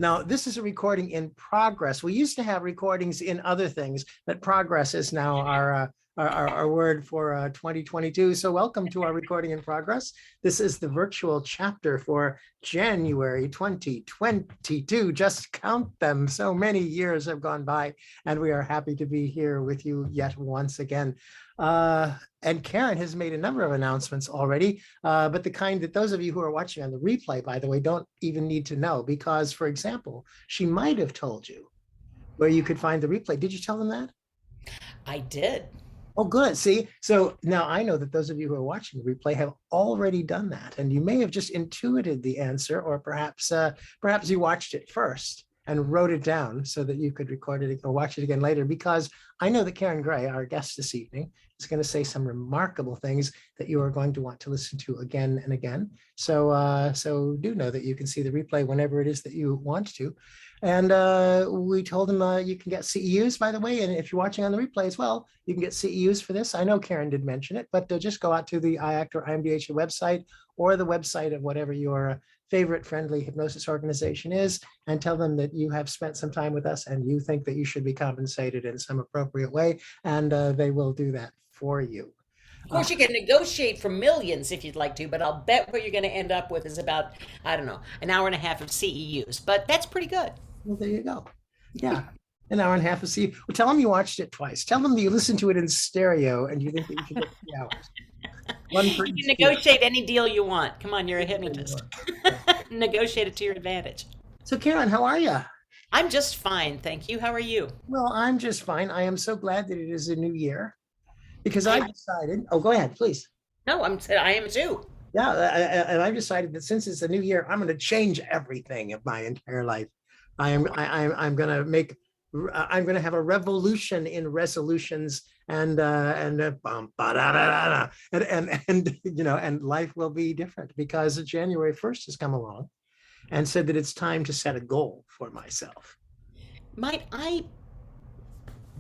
Now, this is a recording in progress. We used to have recordings in other things, but progress is now our word for 2022. So welcome to our recording in progress. This is the virtual chapter for January 2022. Just count them. So many years have gone by, and we are happy to be here with you yet once again. And Karen has made a number of announcements already, but the kind that those of you who are watching on the replay, by the way, don't even need to know, because, for example, she might have told you where you could find the replay. Did you tell them that? I did. Oh, good. See, so now I know that those of you who are watching the replay have already done that, and you may have just intuited the answer, or perhaps you watched it first and wrote it down so that you could record it or watch it again later, because I know that Karen Gray, our guest this evening, is going to say some remarkable things that you are going to want to listen to again and again. So do know that you can see the replay whenever it is that you want to. And we told him you can get CEUs, by the way, and if you're watching on the replay as well, you can get CEUs for this. I know Karen did mention it, but just go out to the IACT or IMDHA website, or the website of whatever your favorite friendly hypnosis organization is, and tell them that you have spent some time with us and you think that you should be compensated in some appropriate way, and they will do that for you. Of course, you can negotiate for millions if you'd like to, but I'll bet what you're going to end up with is about, I don't know, an hour and a half of CEUs. But that's pretty good. Well, there you go. Yeah, an hour and a half of CEU. Well, tell them you watched it twice. Tell them that you listened to it in stereo and you think that you should get 3 hours. One for You each can speaker. negotiate any deal you want. Come on, you're a hypnotist. Negotiate it to your advantage. So, Karen, how are you? I'm just fine, thank you. How are you? Well, I'm just fine. I am so glad that it is a new year, because I I've decided, oh, go ahead, please. no, I am too. Yeah, and I've decided that since it's a new year, I'm going to change everything of my entire life. I'm going to make, I'm going to have a revolution in resolutions, and you know, and life will be different, because January 1st has come along and said that it's time to set a goal for myself. Might I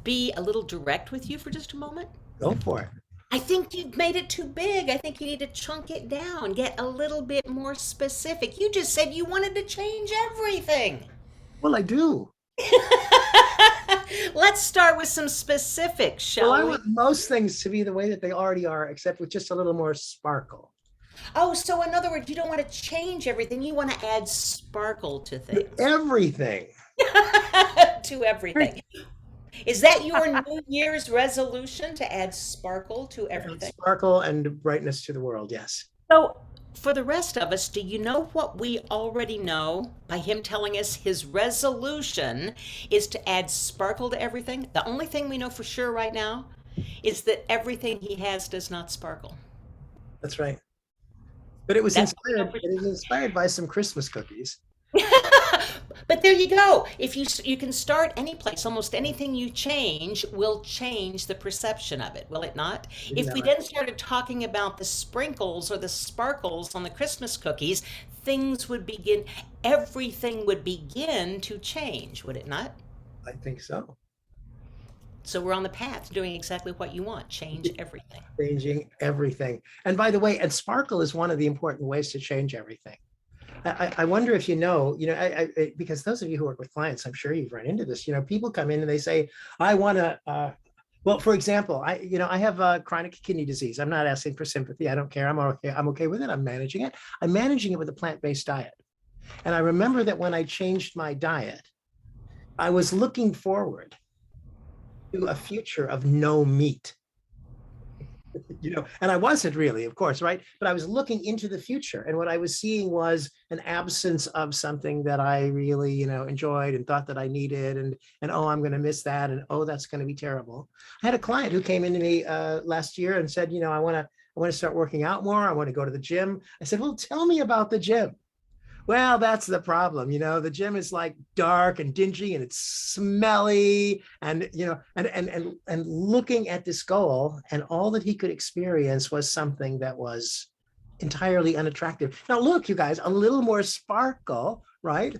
be a little direct with you for just a moment? Go for it. I think you've made it too big. I think you need to chunk it down, get a little bit more specific. You just said you wanted to change everything. Well, I do. Let's start with some specifics, Well, I shall we? want most things to be the way that they already are, except with just a little more sparkle. Oh, so in other words, you don't want to change everything. You want to add sparkle to things, Everything. to everything. Is that your New Year's resolution to add sparkle to everything? Sparkle and brightness to the world, yes. So, for the rest of us, do you know what we already know by him telling us his resolution is to add sparkle to everything? The only thing we know for sure right now is that everything he has does not sparkle. That's right. But it was That's what we know inspired, it was inspired by some Christmas cookies. But there you go. If you can start any place, almost anything you change will change the perception of it, will it not? Isn't If that we right? then started talking about the sprinkles or the sparkles on the Christmas cookies, things would begin, everything would begin to change, would it not? I think so. So we're on the path to doing exactly what you want, change everything. Changing everything. And by the way, and sparkle is one of the important ways to change everything. I wonder if you know, because those of you who work with clients, I'm sure you've run into this. You know, people come in and they say, I want to, well, for example, I have chronic kidney disease. I'm not asking for sympathy. I don't care. I'm okay. I'm okay with it. I'm managing it. I'm managing it with a plant-based diet. And I remember that when I changed my diet, I was looking forward to a future of no meat. And I wasn't really, of course, right? But I was looking into the future, and what I was seeing was an absence of something that I really, enjoyed and thought that I needed, and oh, I'm going to miss that, and oh, that's going to be terrible. I had a client who came into me last year and said, I want to start working out more. I want to go to the gym. I said, well, tell me about the gym. Well, that's the problem. The gym is like dark and dingy and it's smelly, and and looking at this goal, and all that he could experience was something that was entirely unattractive. Now, look, you guys, a little more sparkle, right,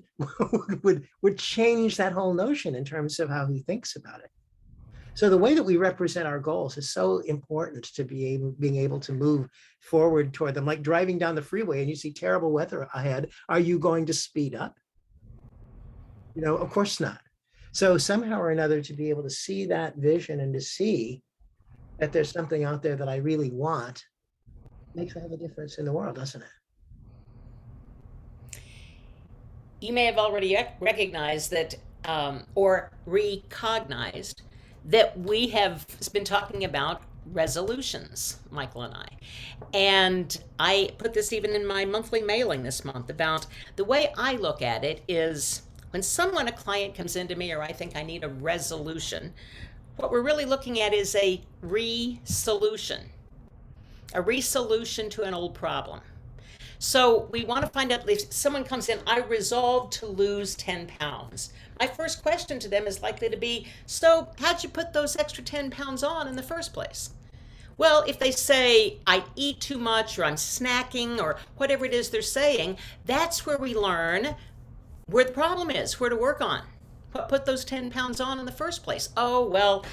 would change that whole notion in terms of how he thinks about it. So the way that we represent our goals is so important to being able to move forward toward them. Like driving down the freeway and you see terrible weather ahead, are you going to speed up? Of course not. So somehow or another, to be able to see that vision and to see that there's something out there that I really want makes all the difference in the world, doesn't it? You may have already recognized that or recognized that we have been talking about resolutions, Michael and I. And I put this even in my monthly mailing this month about the way I look at it is when a client comes into me or I think I need a resolution, what we're really looking at is a resolution to an old problem. So we want to find out if someone comes in, I resolved to lose 10 pounds. My first question to them is likely to be, so how'd you put those extra 10 pounds on in the first place? Well, if they say, I eat too much or I'm snacking or whatever it is they're saying, that's where we learn where the problem is, where to work on. What put those 10 pounds on in the first place? Oh, well,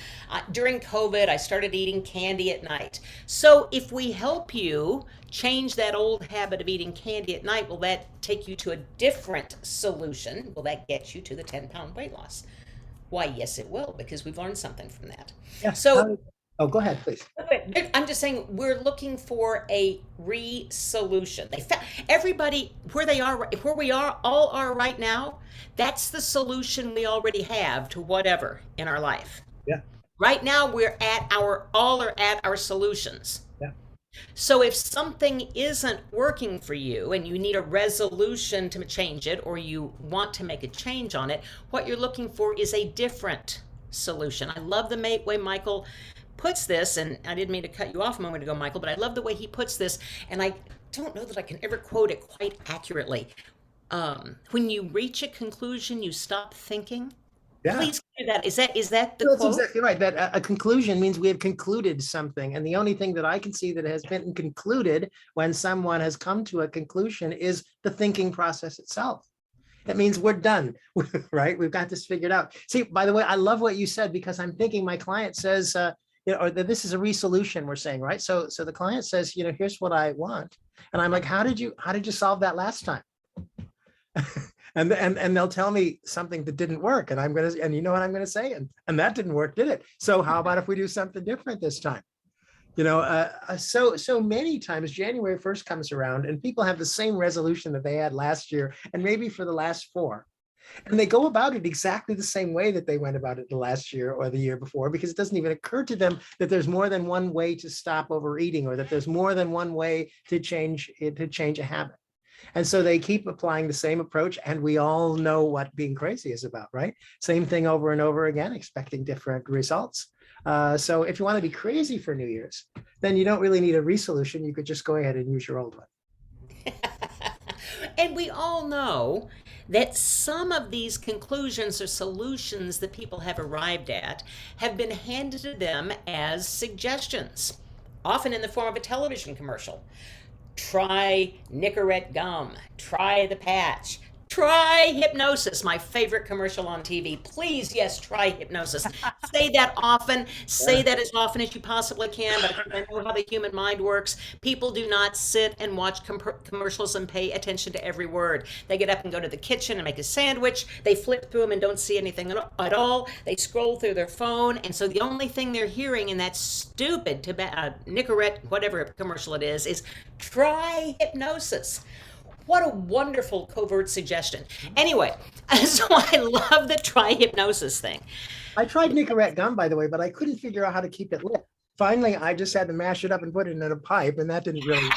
during COVID, I started eating candy at night. So if we help you change that old habit of eating candy at night, will that take you to a different solution? Will that get you to the 10-pound weight loss? Why, yes, it will, because we've learned something from that. Yeah. So Oh, go ahead, please. I'm just saying we're looking for a re-solution. Everybody where we all are right now. That's the solution we already have to whatever in our life. Yeah. Right now all are at our solutions. Yeah. So if something isn't working for you and you need a resolution to change it or you want to make a change on it, what you're looking for is a different solution. I love the way Michael puts this, and I didn't mean to cut you off a moment ago, Michael, but I love the way he puts this, and I don't know that I can ever quote it quite accurately. When you reach a conclusion, you stop thinking. Yeah. Please do that. Is that the That's quote? exactly right. That a conclusion means we have concluded something. And the only thing that I can see that has been concluded when someone has come to a conclusion is the thinking process itself. That means we're done, right? We've got this figured out. See, by the way, I love what you said because I'm thinking my client says, or that this is a resolution we're saying, right? So the client says, here's what I want. And I'm like, how did you solve that last time? and they'll tell me something that didn't work. And you know what I'm gonna say? And that didn't work, did it? So how about if we do something different this time? So many times January 1st comes around and people have the same resolution that they had last year and maybe for the last 4. And they go about it exactly the same way that they went about it the last year or the year before, because it doesn't even occur to them that there's more than one way to stop overeating or that there's more than one way to change a habit. And so they keep applying the same approach, and we all know what being crazy is about, right? Same thing over and over again, expecting different results. So if you want to be crazy for New Year's, then you don't really need a resolution. You could just go ahead and use your old one. And we all know that some of these conclusions or solutions that people have arrived at have been handed to them as suggestions, often in the form of a television commercial. Try Nicorette gum, try the patch, try hypnosis, my favorite commercial on TV. Please, yes, try hypnosis. Say that often. Say that as often as you possibly can. But I know how the human mind works. People do not sit and watch commercials and pay attention to every word. They get up and go to the kitchen and make a sandwich. They flip through them and don't see anything at all. They scroll through their phone. And so the only thing they're hearing in that stupid Nicorette, whatever commercial it is try hypnosis. What a wonderful covert suggestion. Anyway, so I love the try hypnosis thing. I tried Nicorette gum, by the way, but I couldn't figure out how to keep it lit. Finally, I just had to mash it up and put it in a pipe, and that didn't really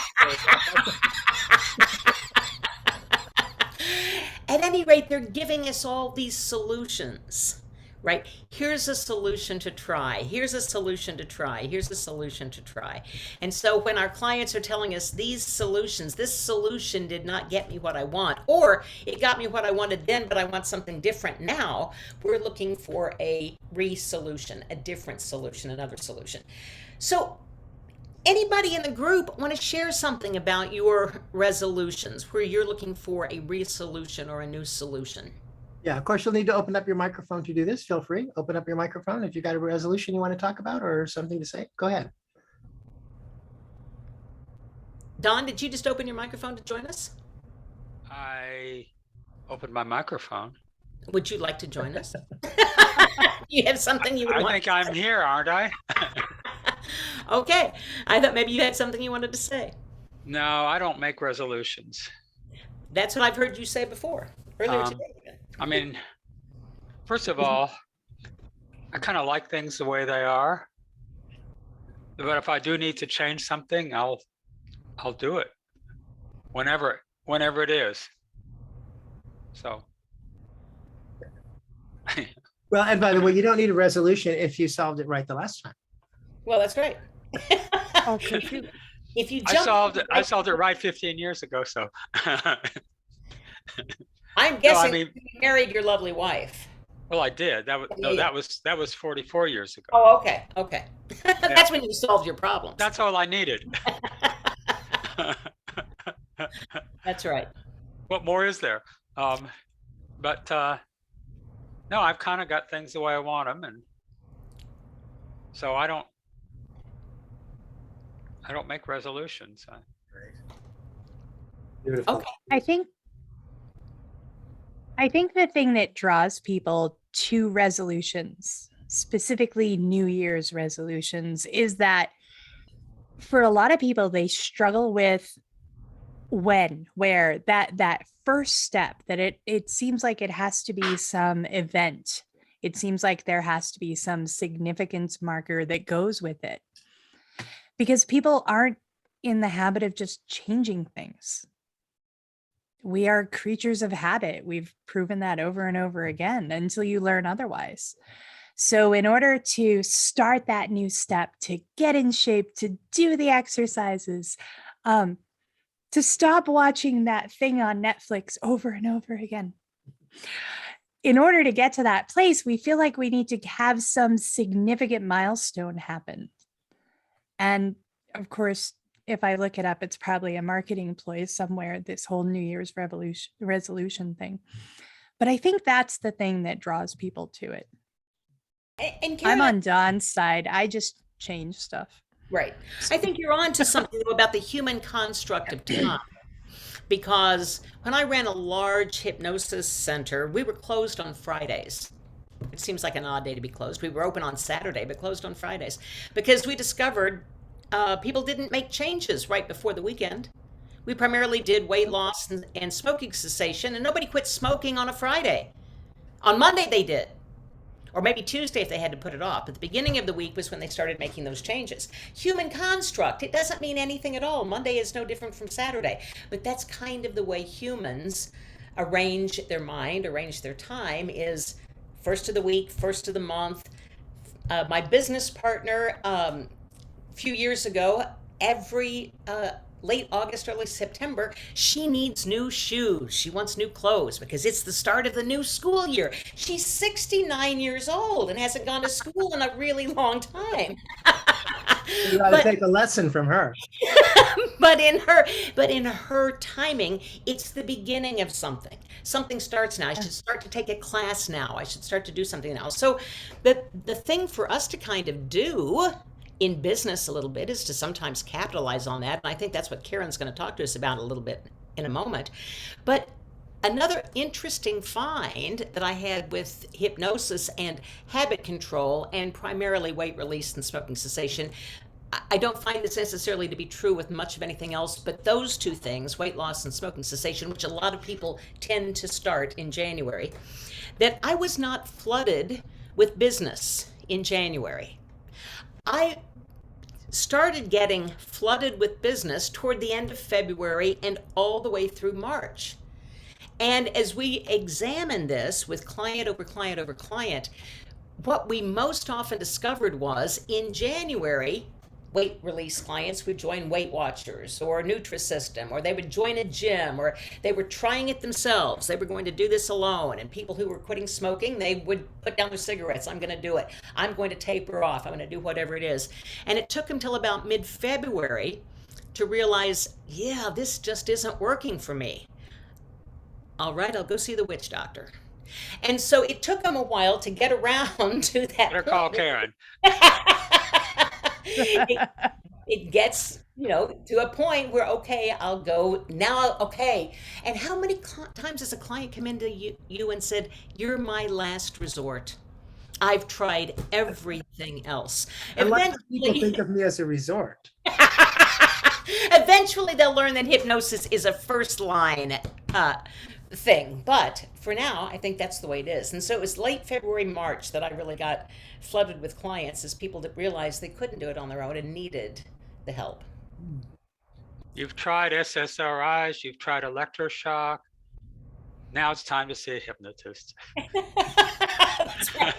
At any rate, they're giving us all these solutions, right? Here's a solution to try. Here's a solution to try. Here's a solution to try. And so when our clients are telling us these solutions, this solution did not get me what I want, or it got me what I wanted then, but I want something different now, we're looking for a re-solution, a different solution, another solution. So anybody in the group want to share something about your resolutions where you're looking for a re-solution or a new solution? Yeah, of course, you'll need to open up your microphone to do this. Feel free, open up your microphone. If you've got a resolution you want to talk about or something to say, go ahead. Don, did you just open your microphone to join us? I opened my microphone. Would you like to join us? You have something you would I want think to I'm say? here, aren't I? Okay. I thought maybe you had something you wanted to say. No, I don't make resolutions. That's what I've heard you say before, earlier Um, today. I mean, first of all, I kind of like things the way they are. But if I do need to change something, I'll do it whenever it is. So Well, and by the way, you don't need a resolution if you solved it right the last time. Well, that's great. Also true. If you I jump, solved it right 15 years ago. So I'm guessing mean- you married your lovely wife. well, I did. That was 44 years ago. Oh, okay, okay. That's when you solved your problems. That's all I needed. That's right. What more is there? But no, I've kind of got things the way I want them, and so I don't make resolutions. Beautiful. Okay. I think the thing that draws people to resolutions, specifically New Year's resolutions, is that for a lot of people, they struggle with where that first step, that it seems like it has to be some event. It seems like there has to be some significance marker that goes with it, because people aren't in the habit of just changing things. We are creatures of habit. We've proven that over and over again until you learn otherwise. So in order to start that new step, to get in shape, to do the exercises, to stop watching that thing on Netflix over and over again, in order to get to that place, we feel like we need to have some significant milestone happen. And of course, if I look it up, it's probably a marketing ploy somewhere, this whole New Year's resolution thing. But I think that's the thing that draws people to it. And Karen, I'm on Dawn's side. I just change stuff. right. I think you're on to something though, about the human construct of time. Because when I ran a large hypnosis center, we were closed on Fridays. It seems like an odd day to be closed. We were open on Saturday, but closed on Fridays because we discovered people didn't make changes right before the weekend. We primarily did weight loss and smoking cessation, and nobody quit smoking on a Friday. On Monday they did, or maybe Tuesday if they had to put it off. But the beginning of the week was when they started making those changes. Human construct, it doesn't mean anything at all. Monday is no different from Saturday, but that's kind of the way humans arrange their mind, arrange their time, is first of the week, first of the month. My business partner, few years ago, every late August, early September, she needs new shoes. She wants new clothes because it's the start of the new school year. She's 69 years old and hasn't gone to school in a really long time. You got to take a lesson from her. but in her timing, it's the beginning of something. Something starts now. I should start to take a class now. I should start to do something now. So the thing for us to kind of do in business a little bit is to sometimes capitalize on that. And I think that's what Karen's going to talk to us about a little bit in a moment. But another interesting find that I had with hypnosis and habit control, and primarily weight release and smoking cessation, I don't find this necessarily to be true with much of anything else, but those two things, weight loss and smoking cessation, which a lot of people tend to start in January, that I was not flooded with business in January. I started getting flooded with business toward the end of February and all the way through March. And as we examine this with client over client over client, what we most often discovered was in January, weight release clients would join Weight Watchers or Nutrisystem, or they would join a gym, or they were trying it themselves. They were going to do this alone. And people who were quitting smoking, they would put down their cigarettes. I'm going to do it. I'm going to taper off. I'm going to do whatever it is. And it took them till about mid-February to realize, yeah, this just isn't working for me. All right, I'll go see the witch doctor. And so it took them a while to get around to that. Better call Karen. It gets to a point where, okay, I'll go now. Okay. And how many times has a client come into you and said, "You're my last resort. I've tried everything else." I like that people think Eventually, of me as a resort. eventually they'll learn that hypnosis is a first line thing. But for now, I think that's the way it is. And so it was late February, March that I really got flooded with clients as people that realized they couldn't do it on their own and needed the help. You've tried SSRIs, you've tried electroshock. Now it's time to see a hypnotist. That's right.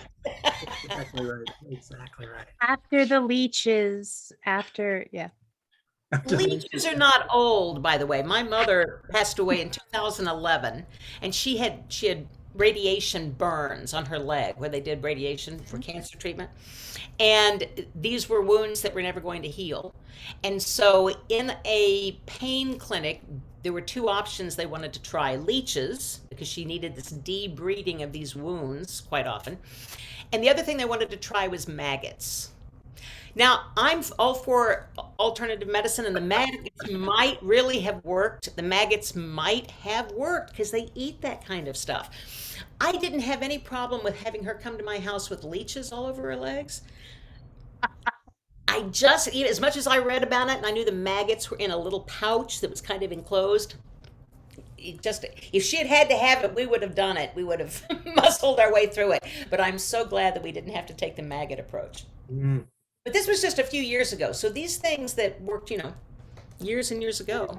Exactly right. Exactly right. After the leeches, yeah. Leeches are not old, by the way. My mother passed away in 2011, and she had radiation burns on her leg where they did radiation for cancer treatment. And these were wounds that were never going to heal. And so in a pain clinic, there were two options they wanted to try: leeches, because she needed this debreeding of these wounds quite often. And the other thing they wanted to try was maggots. Now, I'm all for alternative medicine, and the maggots might really have worked. The maggots might have worked because they eat that kind of stuff. I didn't have any problem with having her come to my house with leeches all over her legs. I just, as much as I read about it and I knew the maggots were in a little pouch that was kind of enclosed, if she had had to have it, we would have done it. We would have muscled our way through it. But I'm so glad that we didn't have to take the maggot approach. Mm. But this was just a few years ago. So these things that worked, years and years ago,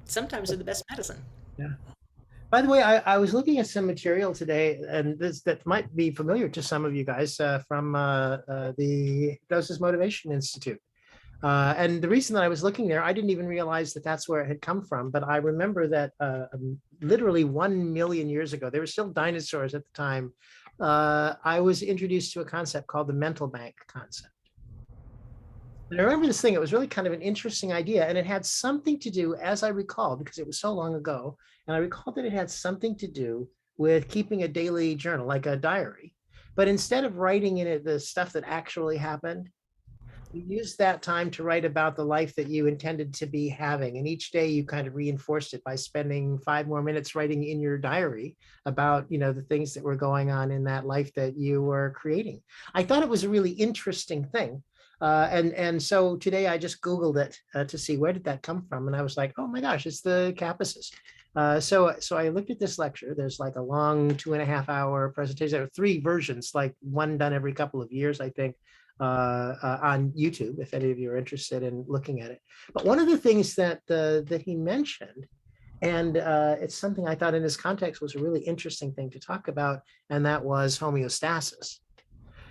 sometimes are the best medicine. Yeah. By the way, I was looking at some material today, and that might be familiar to some of you guys from the Hypnosis Motivation Institute. And the reason that I was looking there, I didn't even realize that that's where it had come from. But I remember that literally 1 million years ago, there were still dinosaurs at the time. I was introduced to a concept called the mental bank concept. And I remember this thing, it was really kind of an interesting idea, and it had something to do, as I recall, because it was so long ago, and I recall that it had something to do with keeping a daily journal, like a diary. But instead of writing in it the stuff that actually happened, you used that time to write about the life that you intended to be having. And each day you kind of reinforced it by spending 5 more minutes writing in your diary about, the things that were going on in that life that you were creating. I thought it was a really interesting thing. And so today I just Googled it to see where did that come from. And I was like, oh my gosh, it's the Capuses. So I looked at this lecture. There's like a long 2.5 hour presentation. There are 3 versions, like one done every couple of years, I think, on YouTube, if any of you are interested in looking at it. But one of the things that he mentioned, and it's something I thought in this context was a really interesting thing to talk about, and that was homeostasis.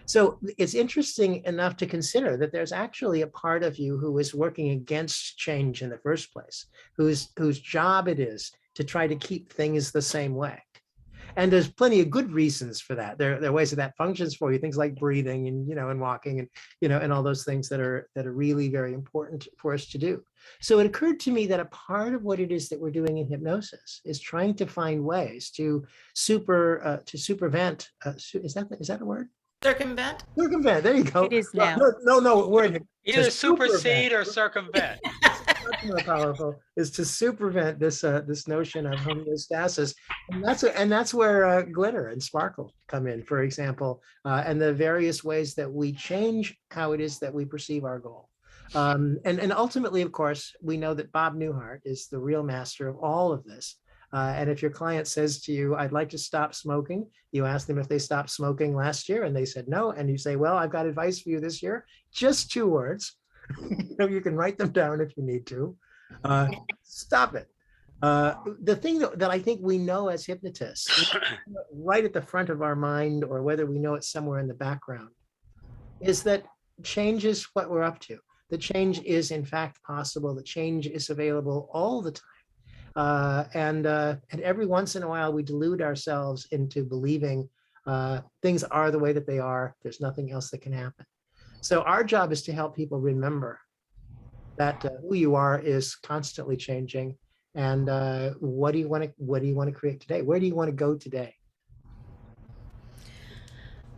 So it's interesting enough to consider that there's actually a part of you who is working against change in the first place, whose job it is to try to keep things the same way. And there's plenty of good reasons for that. There are ways that functions for you, things like breathing and, and walking and, and all those things that are really very important for us to do. So it occurred to me that a part of what it is that we're doing in hypnosis is trying to find ways to supervent. Is that a word? Circumvent? Circumvent, there you go. It is now. No, word. Either supersede or circumvent. Much more powerful is to supervent this notion of homeostasis, and that's where glitter and sparkle come in, for example, and the various ways that we change how it is that we perceive our goal. And ultimately, of course, we know that Bob Newhart is the real master of all of this. And if your client says to you, I'd like to stop smoking, you ask them if they stopped smoking last year and they said no. And you say, well, I've got advice for you this year. Just 2 words. You can write them down if you need to. Stop it. The thing that I think we know as hypnotists, right at the front of our mind, or whether we know it somewhere in the background, is that change is what we're up to. The change is in fact possible. The change is available all the time. And every once in a while, we delude ourselves into believing things are the way that they are. There's nothing else that can happen. So our job is to help people remember that who you are is constantly changing. And what do you want to create today? Where do you want to go today?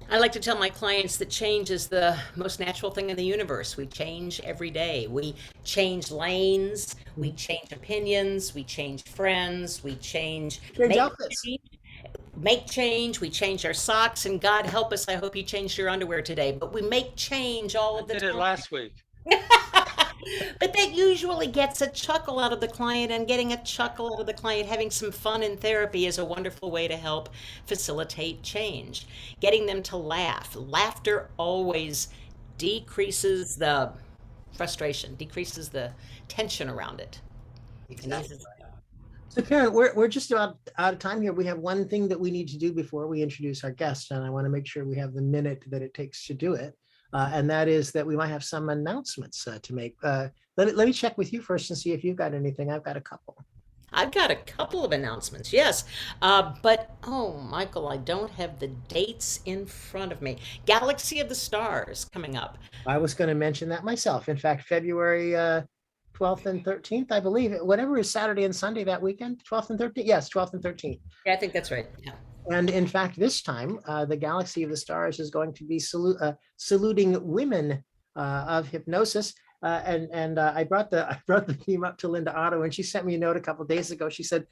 I like to tell my clients that change is the most natural thing in the universe. We change every day. We change lanes, we change opinions, we change friends, we change, Change make outfits. change, make change, we change our socks, and God help us, I hope you changed your underwear today. But we make change all I of the did it time. last week. But that usually gets a chuckle out of the client, and getting a chuckle out of the client, having some fun in therapy is a wonderful way to help facilitate change. Getting them to laugh. Laughter always decreases the frustration, decreases the tension around it. And eases- So Karen, we're just about out of time here. We have one thing that we need to do before we introduce our guest, and I want to make sure we have the minute that it takes to do it. And that is that we might have some announcements to make. Let me check with you first and see if you've got anything. I've got a couple. I've got a couple of announcements, yes. But, oh, Michael, I don't have the dates in front of me. Galaxy of the Stars coming up. I was going to mention that myself. In fact, February 12th and 13th, I believe, whatever is Saturday and Sunday that weekend, 12th and 13th. Yes, 12th and 13th. Yeah, I think that's right. Yeah. And in fact, this time, the Galaxy of the Stars is going to be saluting women of hypnosis. I brought the theme up to Linda Otto, and she sent me a note a couple of days ago. She said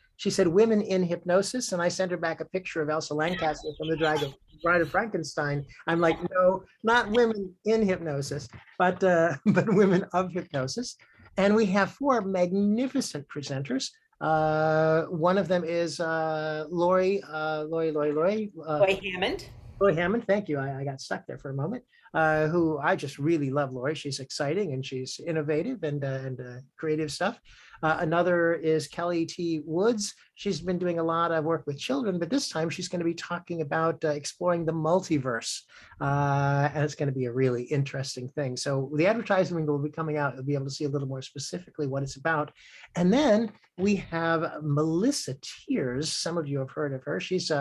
women in hypnosis, and I sent her back a picture of Elsa Lancaster from the Bride of Frankenstein. I'm like, no, not women in hypnosis, but women of hypnosis. And we have four magnificent presenters. One of them is Lori Hammond. Lori Hammond. Thank you. I got stuck there for a moment. Who I just really love. Lori. She's exciting and she's innovative and creative stuff. Another is Kelly T. Woods. She's been doing a lot of work with children, but this time she's going to be talking about exploring the multiverse. And it's going to be a really interesting thing. So the advertisement will be coming out. You'll be able to see a little more specifically what it's about. And then we have Melissa Tears. Some of you have heard of her. She's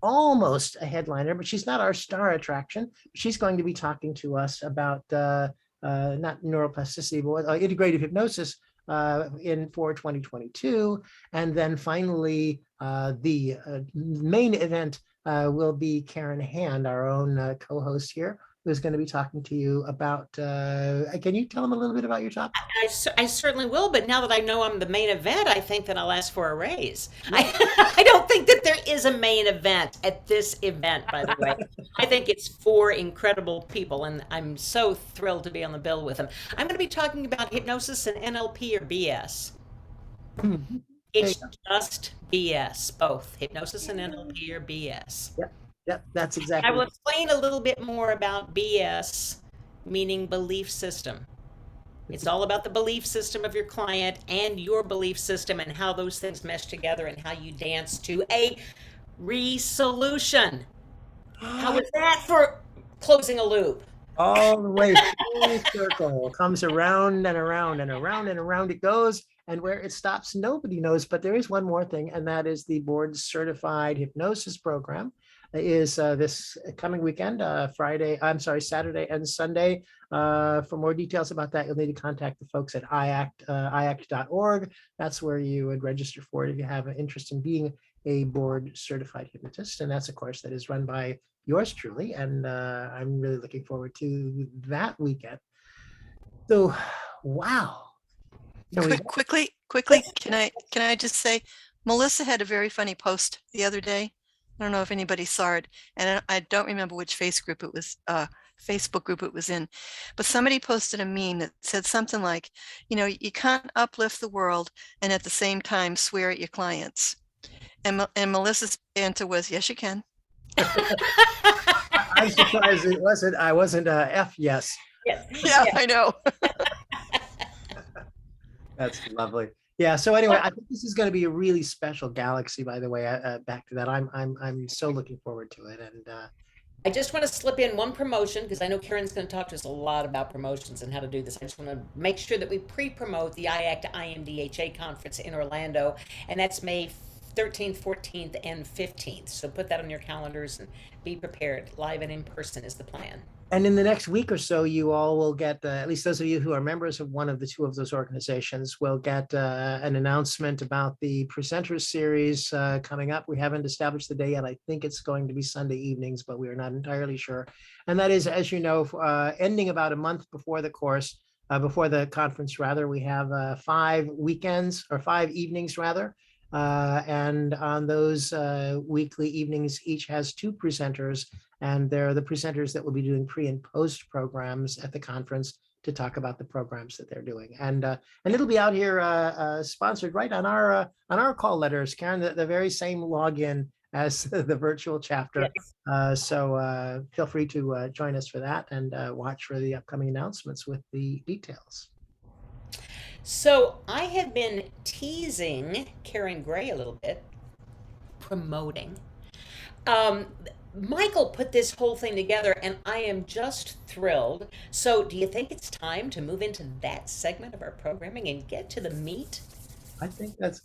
almost a headliner, but she's not our star attraction. She's going to be talking to us about not neuroplasticity, but integrative hypnosis for 2022. And then finally, the main event will be Karen Hand, our own co-host here, who's going to be talking to you about, can you tell them a little bit about your topic? I certainly will, but now that I know I'm the main event, I think that I'll ask for a raise. I don't think that there is a main event at this event, by the way. I think it's four incredible people, and I'm so thrilled to be on the bill with them. I'm going to be talking about hypnosis and NLP or BS. It's just BS, both hypnosis and NLP or BS. Yep, that's exactly. I will explain a little bit more about BS, meaning belief system. It's all about the belief system of your client and your belief system and how those things mesh together and how you dance to a resolution. How is that for closing a loop? All the way full circle, comes around and around and around and around it goes. And where it stops, nobody knows. But there is one more thing, and that is the board certified hypnosis program is this coming weekend, Saturday and Sunday. For more details about that, you'll need to contact the folks at IACT, IACT.org. That's where you would register for it if you have an interest in being a board certified hypnotist. And that's a course that is run by yours truly. And I'm really looking forward to that weekend. So, wow. Quickly, can I just say, Melissa had a very funny post the other day. I don't know if anybody saw it, and I don't remember which Facebook group it was in, but somebody posted a meme that said something like, you can't uplift the world and at the same time swear at your clients. And Melissa's answer was, yes, you can. I'm surprised it wasn't. I wasn't F. Yes. Yeah, I know. That's lovely. Yeah. So anyway, I think this is going to be a really special Galaxy. By the way, back to that, I'm so looking forward to it. And I just want to slip in one promotion because I know Karen's going to talk to us a lot about promotions and how to do this. I just want to make sure that we pre-promote the IACT IMDHA conference in Orlando, and that's May 13th, 14th, and 15th. So put that on your calendars and be prepared. Live and in person is the plan. And in the next week or so, you all will get, at least those of you who are members of one of the two of those organizations, will get an announcement about the presenters series coming up. We haven't established the day yet. I think it's going to be Sunday evenings, but we are not entirely sure. And that is, as you know, ending about a month before the course, before the conference, rather. We have 5 weekends, or 5 evenings, rather. And on those weekly evenings, each has 2 presenters, and they're the presenters that will be doing pre and post programs at the conference to talk about the programs that they're doing. And it'll be out here sponsored right on our call letters, Karen, the very same login as the virtual chapter. Yes. So feel free to join us for that, and watch for the upcoming announcements with the details. So I have been teasing Karen Gray a little bit, promoting. Michael put this whole thing together, and I am just thrilled. So do you think it's time to move into that segment of our programming and get to the meat? I think that's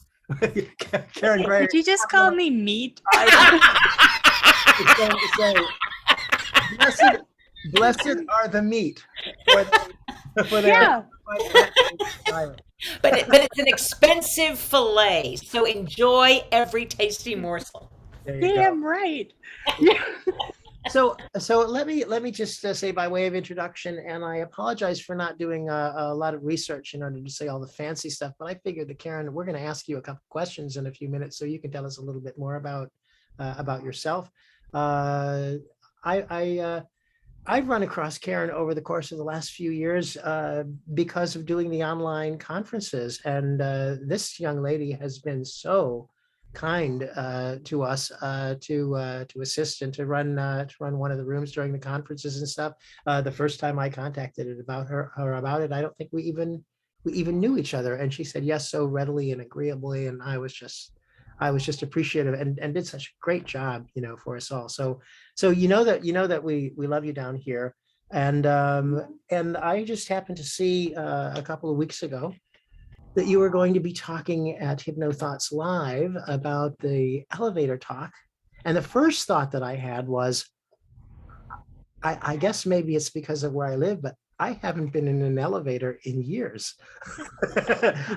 Karen Gray. Did you just call me meat? I was going to say, blessed are the meat. For Yeah. But it's an expensive fillet, so enjoy every tasty morsel. There you go. Damn right. So let me just say, by way of introduction, and I apologize for not doing a lot of research in order to say all the fancy stuff, but I figured that, Karen, we're going to ask you a couple questions in a few minutes so you can tell us a little bit more about yourself. I've run across Karen over the course of the last few years because of doing the online conferences, and this young lady has been so kind to us to assist and to run one of the rooms during the conferences and stuff. The first time I contacted her about it, I don't think we even knew each other, and she said yes so readily and agreeably, and I was just appreciative, and did such a great job, for us all. So that we love you down here, and I just happened to see a couple of weeks ago that you were going to be talking at Hypno Thoughts Live about the elevator talk. And the first thought that I had was, I guess maybe it's because of where I live, but I haven't been in an elevator in years.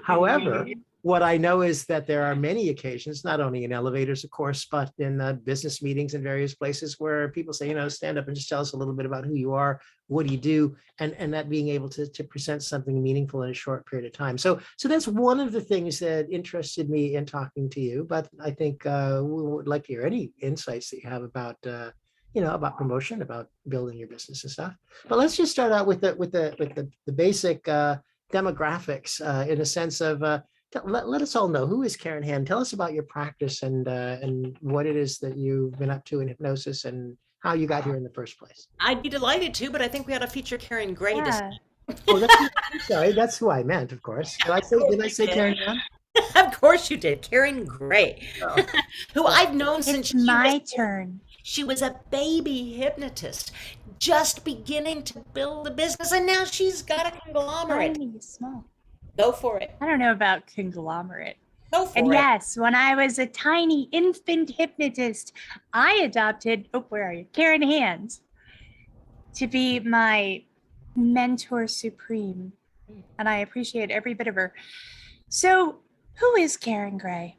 However, what I know is that there are many occasions, not only in elevators, of course, but in business meetings in various places where people say, stand up and just tell us a little bit about who you are, what do you do, and that being able to present something meaningful in a short period of time. So that's one of the things that interested me in talking to you. But I think we would like to hear any insights that you have about about promotion, about building your business and stuff. But let's just start out with the basic demographics in a sense of let us all know, who is Karen Hand? Tell us about your practice and what it is that you've been up to in hypnosis and how you got here in the first place. I'd be delighted to, but I think we ought to feature Karen Gray. Yeah. Oh, I'm sorry, that's who I meant, of course. Did I say Karen Hand? Of course you did, Karen Gray, Oh. who I've known since It's my turn. she was a baby hypnotist, just beginning to build a business, and now she's got a conglomerate. Tiny, small. Go for it. I don't know about conglomerate. Go for And it. yes, when I was a tiny infant hypnotist, I adopted, where are you? Karen Hand to be my mentor supreme. And I appreciate every bit of her. So who is Karen Gray?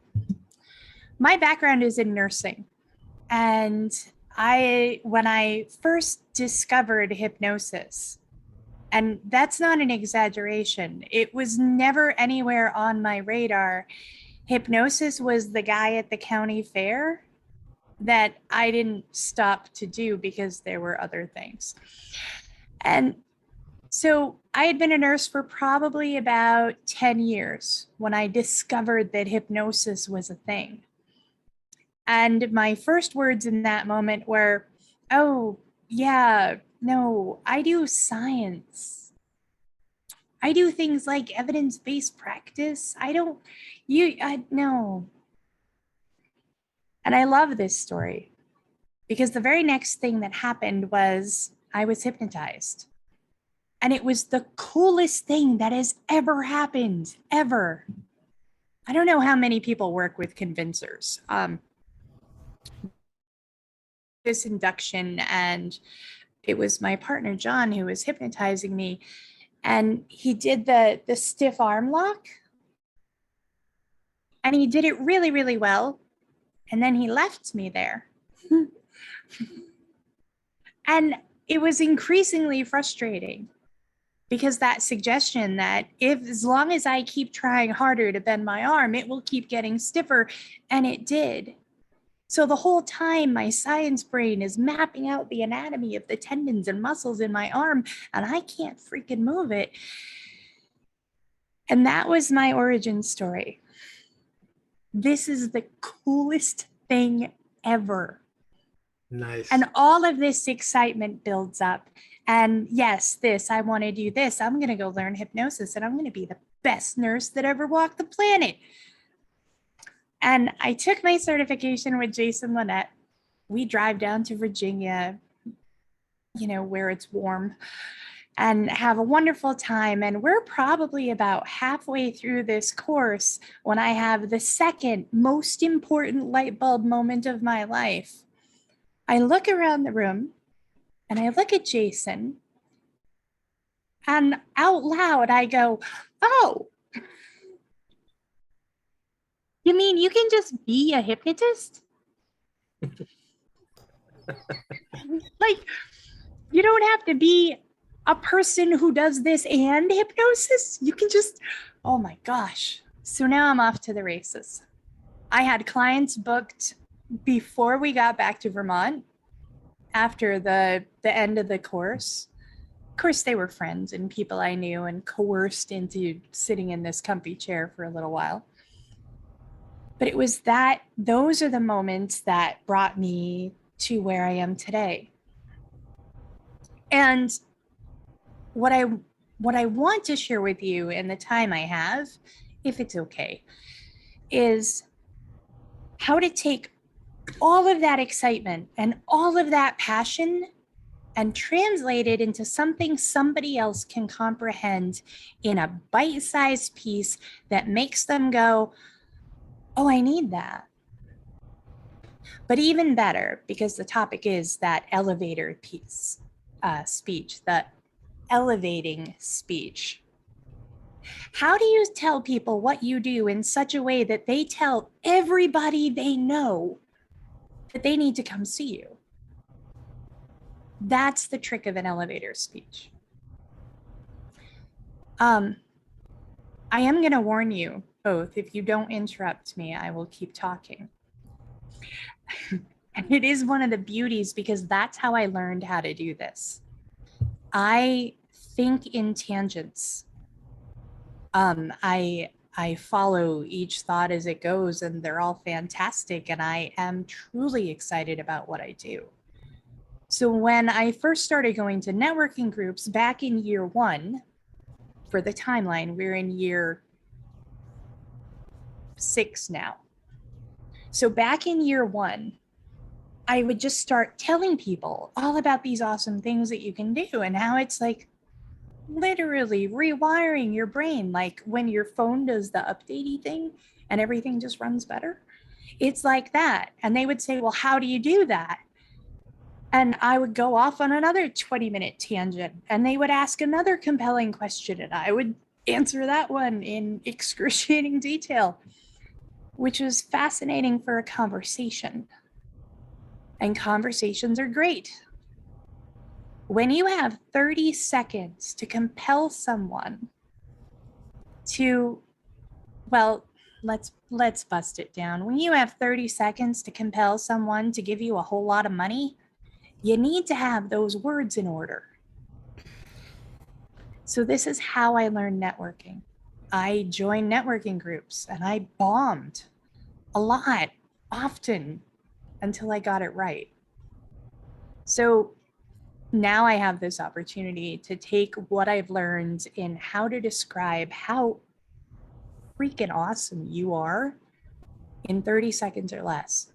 My background is in nursing. And when I first discovered hypnosis, and that's not an exaggeration, it was never anywhere on my radar. Hypnosis was the guy at the county fair that I didn't stop to do because there were other things. And so I had been a nurse for probably about 10 years when I discovered that hypnosis was a thing. And my first words in that moment were, oh, yeah, no, I do science. I do things like evidence-based practice. No. And I love this story because the very next thing that happened was I was hypnotized. And it was the coolest thing that has ever happened, ever. I don't know how many people work with convincers. This induction and it was my partner, John, who was hypnotizing me. And he did the stiff arm lock. And he did it really, really well. And then he left me there. And it was increasingly frustrating because that suggestion that if, as long as I keep trying harder to bend my arm, it will keep getting stiffer. And it did. So the whole time my science brain is mapping out the anatomy of the tendons and muscles in my arm, and I can't freaking move it. And that was my origin story. This is the coolest thing ever. Nice. And all of this excitement builds up. And yes, I want to do this. I'm going to go learn hypnosis and I'm going to be the best nurse that ever walked the planet. And I took my certification with Jason Lynette. We drive down to Virginia, where it's warm, and have a wonderful time. And we're probably about halfway through this course when I have the second most important light bulb moment of my life. I look around the room and I look at Jason, and out loud I go, "Oh, you mean you can just be a hypnotist?" Like, you don't have to be a person who does this and hypnosis. You can just, oh my gosh. So now I'm off to the races. I had clients booked before we got back to Vermont after the end of the course. Of course, they were friends and people I knew and coerced into sitting in this comfy chair for a little while. But it was those are the moments that brought me to where I am today. And what I want to share with you in the time I have, if it's okay, is how to take all of that excitement and all of that passion and translate it into something somebody else can comprehend in a bite-sized piece that makes them go, "Oh, I need that." But even better, because the topic is that elevator piece, speech, the elevating speech. How do you tell people what you do in such a way that they tell everybody they know that they need to come see you? That's the trick of an elevator speech. I am going to warn you both, if you don't interrupt me, I will keep talking. And it is one of the beauties, because that's how I learned how to do this. I think in tangents. I follow each thought as it goes, and they're all fantastic, and I am truly excited about what I do. So when I first started going to networking groups back in year 1, for the timeline, we're in year 6 now. So back in year 1, I would just start telling people all about these awesome things that you can do and how it's like literally rewiring your brain. Like when your phone does the updatey thing and everything just runs better. It's like that. And they would say, "Well, how do you do that?" And I would go off on another 20-minute tangent, and they would ask another compelling question, and I would answer that one in excruciating detail, which was fascinating for a conversation. And conversations are great. When you have 30 seconds to compel someone to, well, let's bust it down. When you have 30 seconds to compel someone to give you a whole lot of money, you need to have those words in order. So this is how I learned networking. I joined networking groups and I bombed a lot, often, until I got it right. So now I have this opportunity to take what I've learned in how to describe how freaking awesome you are in 30 seconds or less.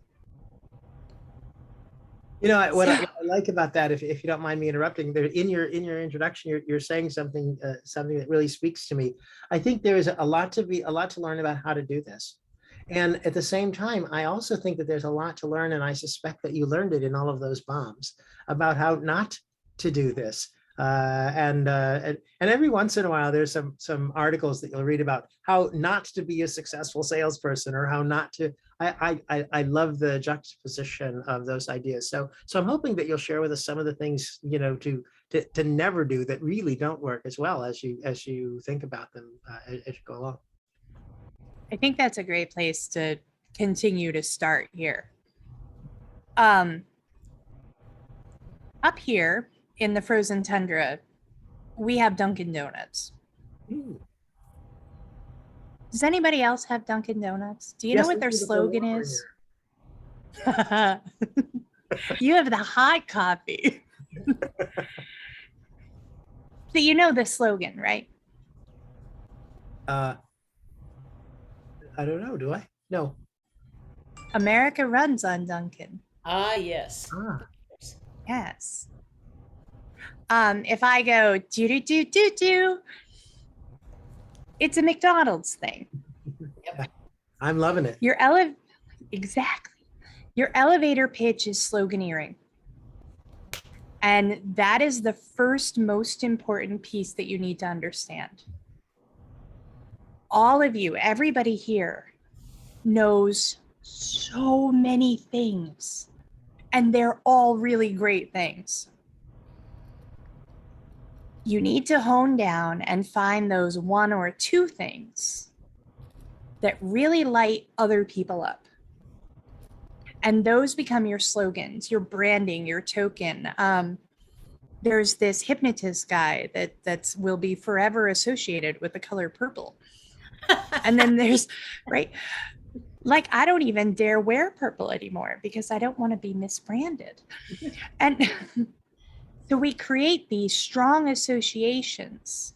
What I like about that, if you don't mind me interrupting, there in your introduction, you're saying something that really speaks to me. I think there is a lot to learn about how to do this. And at the same time, I also think that there's a lot to learn, and I suspect that you learned it in all of those bombs, about how not to do this. And every once in a while, there's some articles that you'll read about how not to be a successful salesperson, or how not to. I love the juxtaposition of those ideas. So I'm hoping that you'll share with us some of the things, you know, to never do, that really don't work as well as you think about them as you go along. I think that's a great place to continue to start here. Up here in the frozen tundra, we have Dunkin Donuts. Ooh. Does anybody else have Dunkin Donuts? Do you know Yes, what we their do, but they're slogan warmer is? here. You have the hot coffee. So you know the slogan, right? I don't know. Do I? No. America runs on Dunkin. Ah, yes. Ah. Yes. If I go do do do do do, it's a McDonald's thing. I'm loving it. Exactly. Your elevator pitch is sloganeering. And that is the first most important piece that you need to understand. All of you, everybody here knows so many things, and they're all really great things. You need to hone down and find those one or two things that really light other people up. And those become your slogans, your branding, your token. There's this hypnotist guy that will be forever associated with the color purple. And then there's, right? Like, I don't even dare wear purple anymore because I don't want to be misbranded. And so we create these strong associations.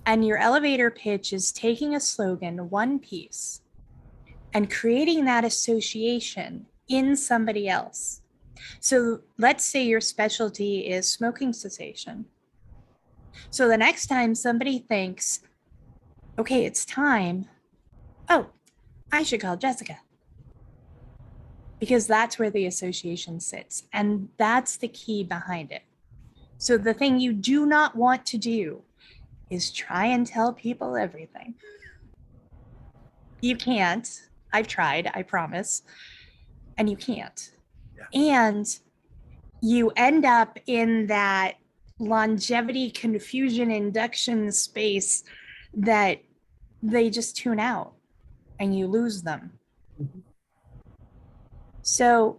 And your elevator pitch is taking a slogan, one piece, and creating that association in somebody else. So let's say your specialty is smoking cessation. So the next time somebody thinks, okay, it's time, oh, I should call Jessica. Because that's where the association sits. And that's the key behind it. So the thing you do not want to do is try and tell people everything. You can't. I've tried, I promise. And you can't. Yeah. And you end up in that longevity confusion induction space that they just tune out and you lose them. Mm-hmm. So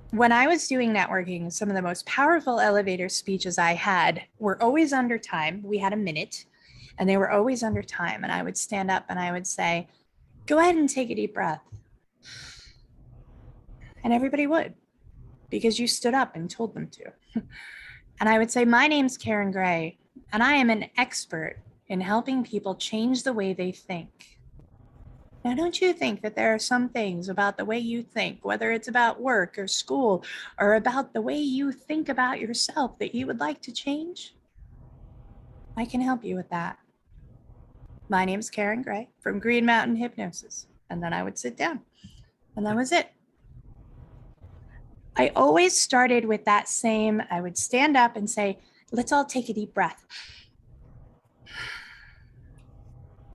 when I was doing networking, some of the most powerful elevator speeches I had were always under time. We had a minute and they were always under time. And I would stand up and I would say, go ahead and take a deep breath. And everybody would, because you stood up and told them to. And I would say, my name's Karen Gray, and I am an expert in helping people change the way they think. Now, don't you think that there are some things about the way you think, whether it's about work or school, or about the way you think about yourself, that you would like to change? I can help you with that. My name's Karen Gray from Green Mountain Hypnosis. And then I would sit down, and that was it. I always started with that same, I would stand up and say, let's all take a deep breath.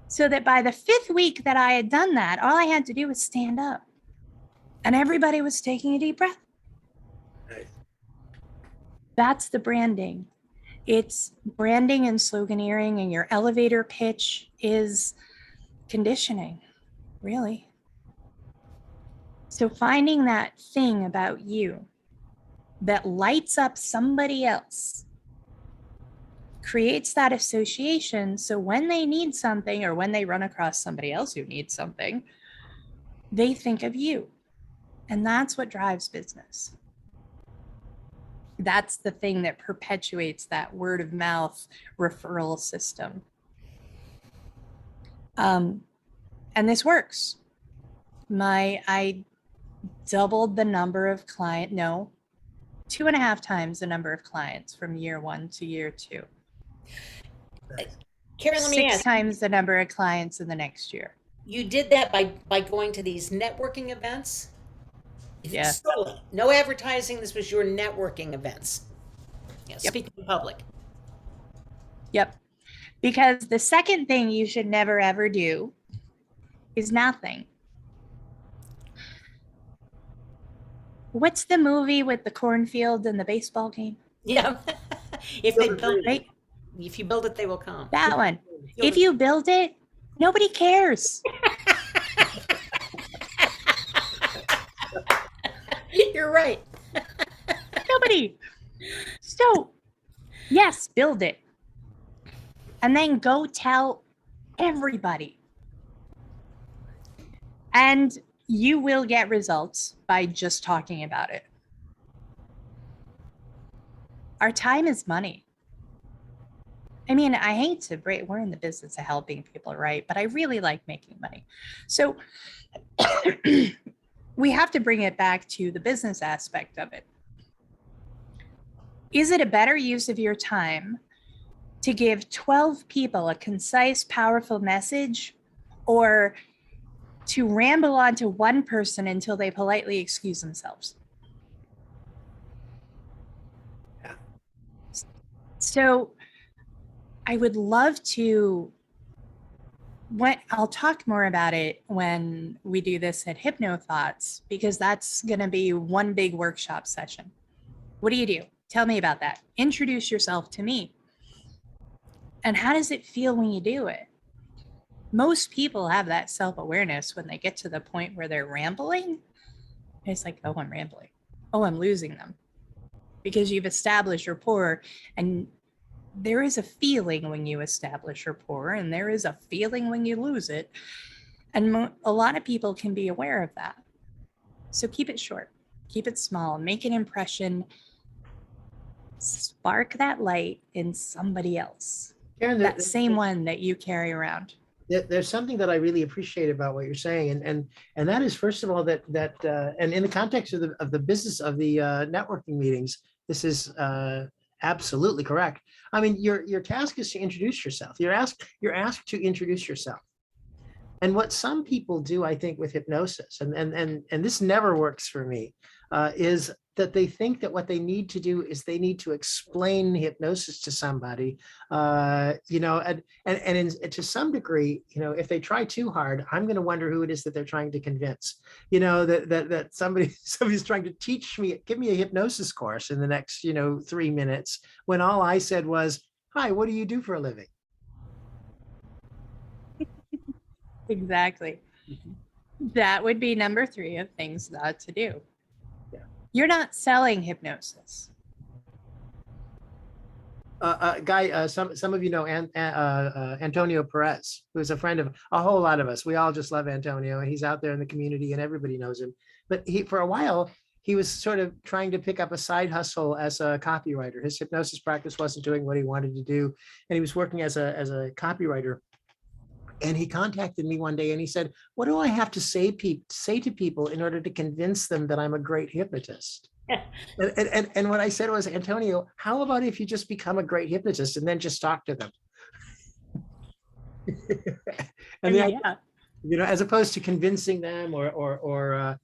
So that by the 5th week that I had done that, all I had to do was stand up and everybody was taking a deep breath. Nice. That's the branding. It's branding and sloganeering, and your elevator pitch is conditioning, really. So finding that thing about you that lights up somebody else creates that association. So when they need something, or when they run across somebody else who needs something, they think of you. And that's what drives business. That's the thing that perpetuates that word of mouth referral system. And this works. I doubled the number of 2.5 times the number of clients from year 1 to year 2. Karen, let me ask. 6 times the number of clients in the next year. You did that by going to these networking events? Yeah. Solely. No advertising. This was your networking events. Yeah, Yep. speaking in public. Yep. Because the second thing you should never ever do is nothing. What's the movie with the cornfield and the baseball game? Yeah. If they Field of build Dreams. Right? if you build it, they will come. That one. Field If of- you build it, nobody cares. You're right. Nobody. So, yes, build it. And then go tell everybody. And you will get results by just talking about it. Our time is money. I mean, I hate to break, we're in the business of helping people, right? But I really like making money. So we have to bring it back to the business aspect of it. Is it a better use of your time to give 12 people a concise, powerful message, or to ramble on to one person until they politely excuse themselves? Yeah. So I would love to, I'll talk more about it when we do this at Hypno Thoughts, because that's going to be one big workshop session. What do you do? Tell me about that. Introduce yourself to me. And how does it feel when you do it? Most people have that self-awareness when they get to the point where they're rambling. It's like, oh, I'm rambling. Oh, I'm losing them. Because you've established rapport, and there is a feeling when you establish rapport, and there is a feeling when you lose it. And a lot of people can be aware of that. So keep it short, keep it small, make an impression, spark that light in somebody else. Karen, That same one that you carry around. there's something that I really appreciate about what you're saying, and that is, first of all, that and in the context of the business of the networking meetings, this is absolutely correct. I mean, your task is to introduce yourself. You're asked to introduce yourself. And what some people do, I think, with hypnosis, and this never works for me, is that they think that what they need to do is they need to explain hypnosis to somebody, and to some degree, if they try too hard, I'm going to wonder who it is that they're trying to convince. That somebody's trying to give me a hypnosis course in the next 3 minutes, when all I said was, "Hi, what do you do for a living?" Exactly. That would be number 3 of things not to do. Yeah. You're not selling hypnosis. Guy, some of you know Antonio Perez, who's a friend of a whole lot of us. We all just love Antonio, and he's out there in the community, and everybody knows him. But for a while, he was sort of trying to pick up a side hustle as a copywriter. His hypnosis practice wasn't doing what he wanted to do, and he was working as a copywriter. And he contacted me one day and he said, "What do I have to say to people in order to convince them that I'm a great hypnotist?" And what I said was, "Antonio, how about if you just become a great hypnotist and then just talk to them?" And Yeah. as opposed to convincing them or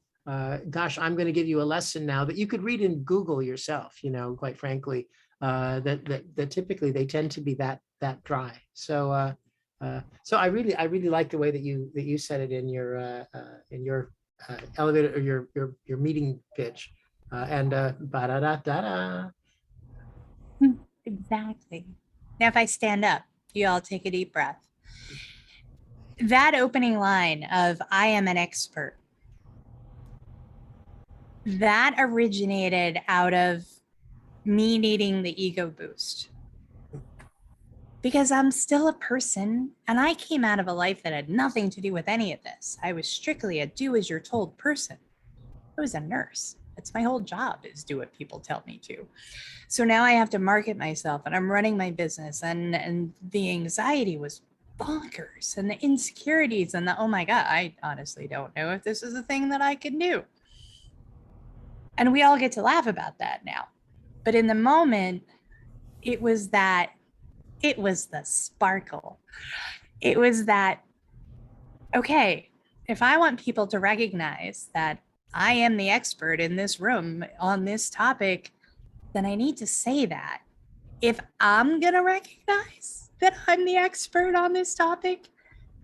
gosh, I'm going to give you a lesson now that you could read in Google yourself, quite frankly, that typically they tend to be that dry. So I really like the way that you said it in your elevator, or your meeting pitch, and ba-da-da-da-da. Exactly. Now, if I stand up, you all take a deep breath. That opening line of "I am an expert," that originated out of me needing the ego boost. Because I'm still a person, and I came out of a life that had nothing to do with any of this. I was strictly a do-as-you're-told person. I was a nurse. That's my whole job, is do what people tell me to. So now I have to market myself, and I'm running my business, and the anxiety was bonkers, and the insecurities, and oh my God, I honestly don't know if this is a thing that I can do. And we all get to laugh about that now. But in the moment, it was the sparkle. It was that, okay, if I want people to recognize that I am the expert in this room on this topic, then I need to say that. If I'm going to recognize that I'm the expert on this topic,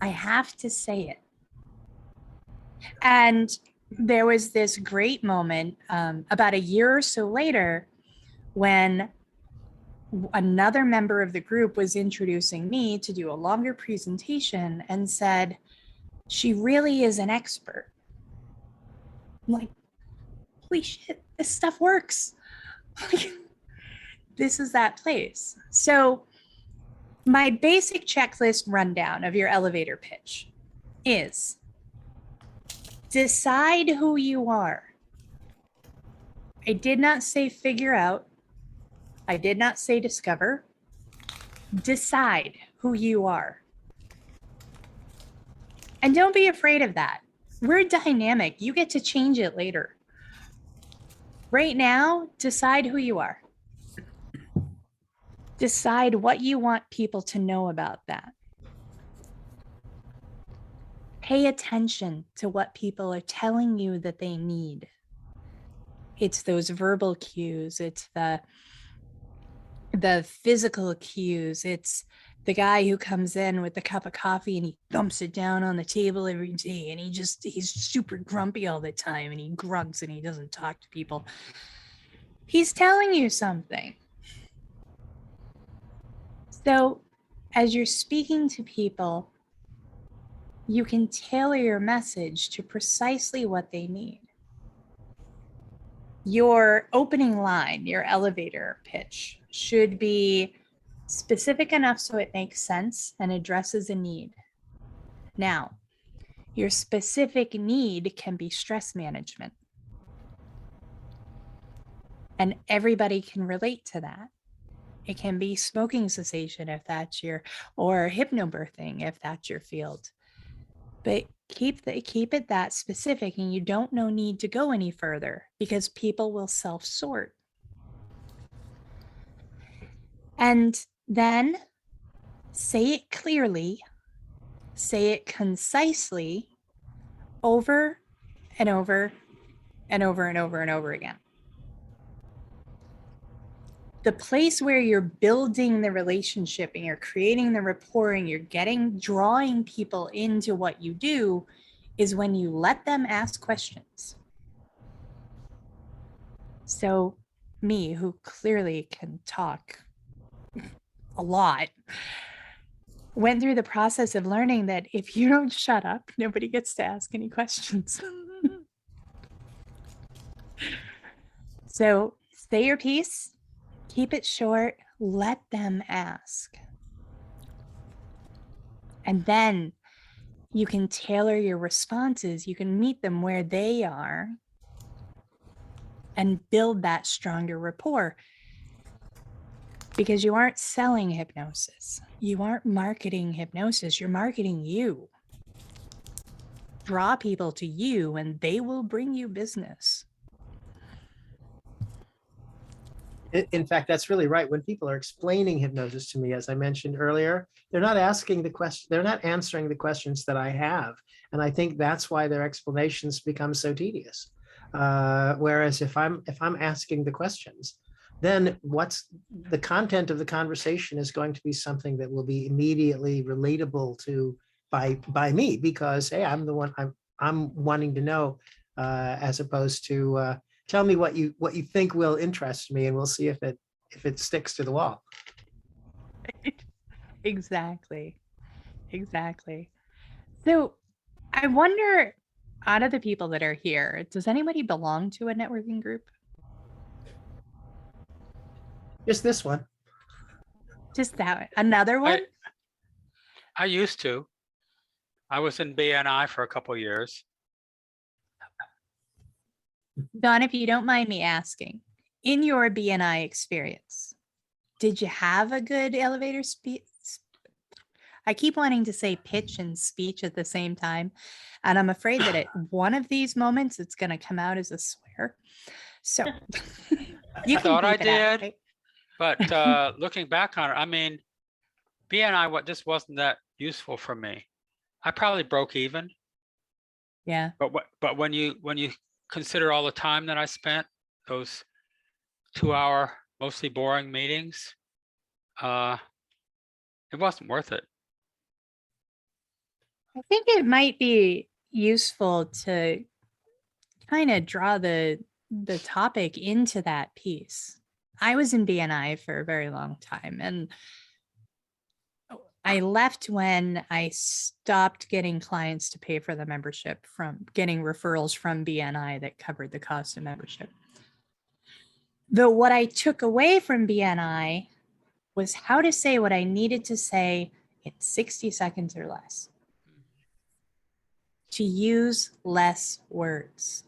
I have to say it. And there was this great moment about a year or so later when another member of the group was introducing me to do a longer presentation and said, she really is an expert. I'm like, holy shit, this stuff works. This is that place. So my basic checklist rundown of your elevator pitch is decide who you are. I did not say figure out. I did not say discover. Decide who you are. And don't be afraid of that. We're dynamic. You get to change it later. Right now, decide who you are. Decide what you want people to know about that. Pay attention to what people are telling you that they need. It's those verbal cues. It's the physical cues. It's the guy who comes in with the cup of coffee and he thumps it down on the table every day and he's super grumpy all the time and he grunts and he doesn't talk to people. He's telling you something. So as you're speaking to people, you can tailor your message to precisely what they need. Your opening line, your elevator pitch, should be specific enough so it makes sense and addresses a need. Now, your specific need can be stress management. And everybody can relate to that. It can be smoking cessation if that's or hypnobirthing if that's your field. But keep it that specific, and you don't need to go any further because people will self-sort. And then say it clearly, say it concisely over and over and over and over and over again. The place where you're building the relationship and you're creating the rapport and you're drawing people into what you do is when you let them ask questions. So me, who clearly can talk a lot, went through the process of learning that if you don't shut up, nobody gets to ask any questions. So say your piece. Keep it short, let them ask. And then you can tailor your responses. You can meet them where they are and build that stronger rapport. Because you aren't selling hypnosis. You aren't marketing hypnosis. You're marketing you. Draw people to you and they will bring you business. In fact, that's really right. When people are explaining hypnosis to me, as I mentioned earlier, they're not asking the question, they're not answering the questions that I have. And I think that's why their explanations become so tedious. Whereas if I'm asking the questions, then what's the content of the conversation is going to be something that will be immediately relatable to by me, because hey, I'm the one I'm wanting to know, as opposed to tell me what you think will interest me, and we'll see if it sticks to the wall. Exactly. So I wonder, out of the people that are here, does anybody belong to a networking group? Just this one. Just that one. Another one? I used to. I was in BNI for a couple of years. Don, if you don't mind me asking, in your BNI experience, did you have a good elevator speech? I keep wanting to say pitch and speech at the same time, and I'm afraid that at one of these moments, it's going to come out as a swear. So you I thought I bleep it out, did, right? but looking back on it, I mean, BNI just wasn't that useful for me. I probably broke even. Yeah. But when you consider all the time that I spent, those 2-hour, mostly boring meetings, it wasn't worth it. I think it might be useful to kind of draw the topic into that piece. I was in BNI for a very long time, and I left when I stopped getting clients to pay for the membership from getting referrals from BNI that covered the cost of membership. Though what I took away from BNI was how to say what I needed to say in 60 seconds or less. To use less words.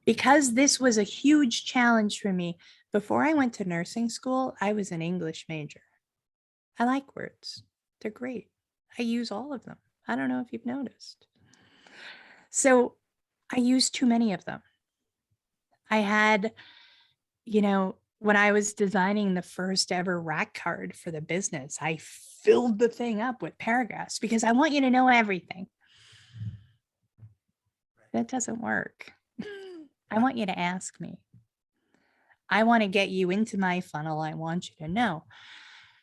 Because this was a huge challenge for me, before I went to nursing school, I was an English major. I like words. They're great. I use all of them. I don't know if you've noticed. So I used too many of them. I had, when I was designing the first ever rack card for the business, I filled the thing up with paragraphs because I want you to know everything. That doesn't work. I want you to ask me. I want to get you into my funnel. I want you to know.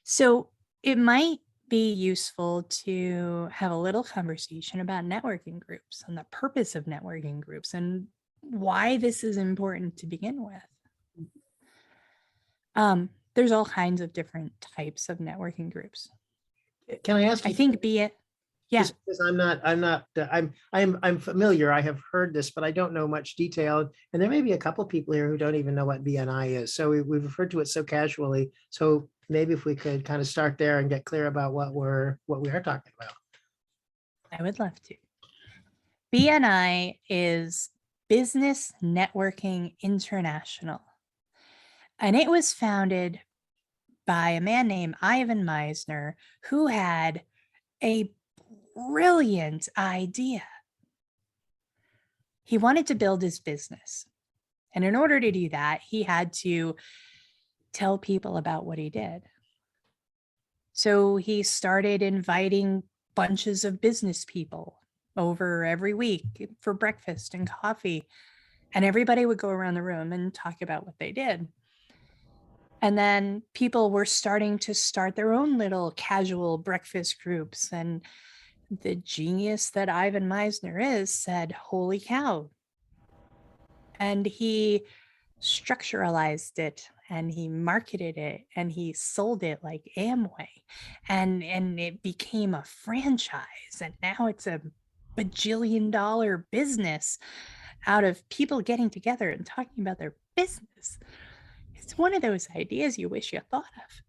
So it might be useful to have a little conversation about networking groups and the purpose of networking groups and why this is important to begin with. There's all kinds of different types of networking groups. Can I ask you? I think yeah. Because I'm familiar. I have heard this, but I don't know much detail. And there may be a couple people here who don't even know what BNI is. So we've referred to it so casually. So maybe if we could kind of start there and get clear about what we are talking about. I would love to. BNI is Business Networking International. And it was founded by a man named Ivan Meisner, who had a brilliant idea. He wanted to build his business. And in order to do that, he had to tell people about what he did. So he started inviting bunches of business people over every week for breakfast and coffee. And everybody would go around the room and talk about what they did. And then people were starting to start their own little casual breakfast groups. And the genius that Ivan Meisner is said, holy cow. And he structuralized it and he marketed it and he sold it like Amway. And it became a franchise. And now it's a bajillion-dollar business out of people getting together and talking about their business. It's one of those ideas you wish you thought of.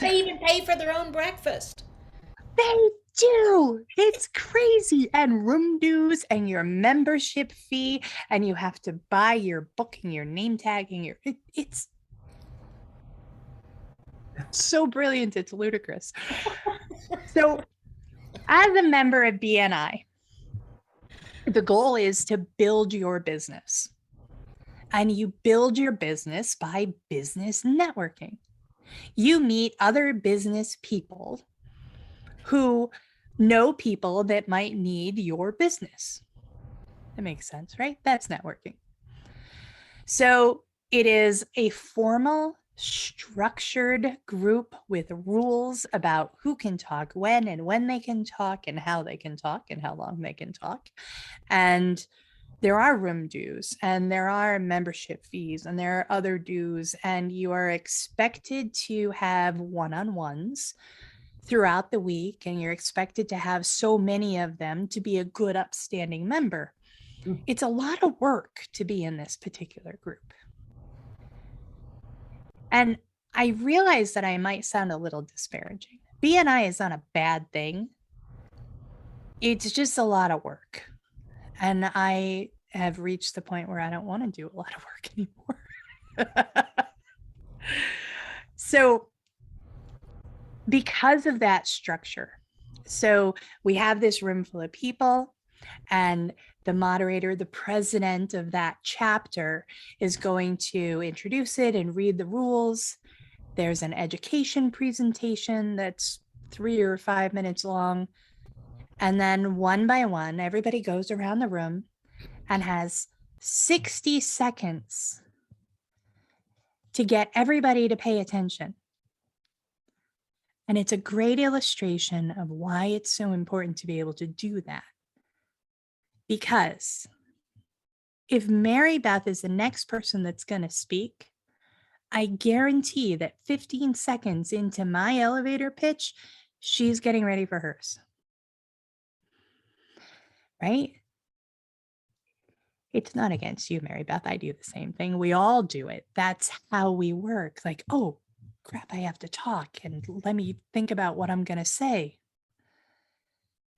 They even pay for their own breakfast. They do. It's crazy. And room dues and your membership fee, and you have to buy your book and your name tag and it's so brilliant. It's ludicrous. So as a member of BNI, the goal is to build your business. And you build your business by business networking. You meet other business people who know people that might need your business. That makes sense, right? That's networking. So it is a formal, structured group with rules about who can talk when and when they can talk and how they can talk and how long they can talk. And there are room dues and there are membership fees and there are other dues, and you are expected to have one-on-ones throughout the week, and you're expected to have so many of them to be a good upstanding member. It's a lot of work to be in this particular group. And I realize that I might sound a little disparaging. BNI is not a bad thing. It's just a lot of work. And I have reached the point where I don't want to do a lot of work anymore. So because of that structure, so we have this room full of people, and the moderator, the president of that chapter, is going to introduce it and read the rules. There's an education presentation that's 3 or 5 minutes long. And then one by one, everybody goes around the room and has 60 seconds to get everybody to pay attention. And it's a great illustration of why it's so important to be able to do that. Because if Mary Beth is the next person that's going to speak, I guarantee that 15 seconds into my elevator pitch, she's getting ready for hers. Right? It's not against you, Mary Beth. I do the same thing. We all do it. That's how we work. Like, oh, crap, I have to talk and let me think about what I'm going to say.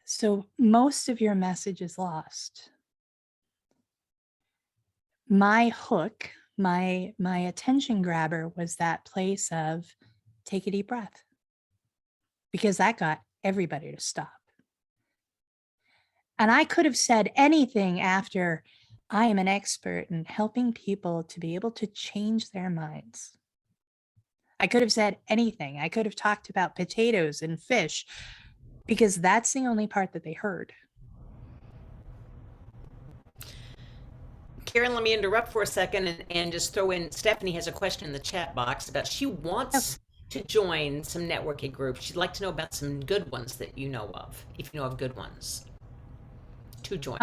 So most of your message is lost. My hook, my attention grabber was that place of take a deep breath, because that got everybody to stop. And I could have said anything after I am an expert in helping people to be able to change their minds. I could have said anything. I could have talked about potatoes and fish, because that's the only part that they heard. Karen, let me interrupt for a second and just throw in, Stephanie has a question in the chat box about she wants to join some networking groups. She'd like to know about some good ones that you know of, if you know of good ones to join.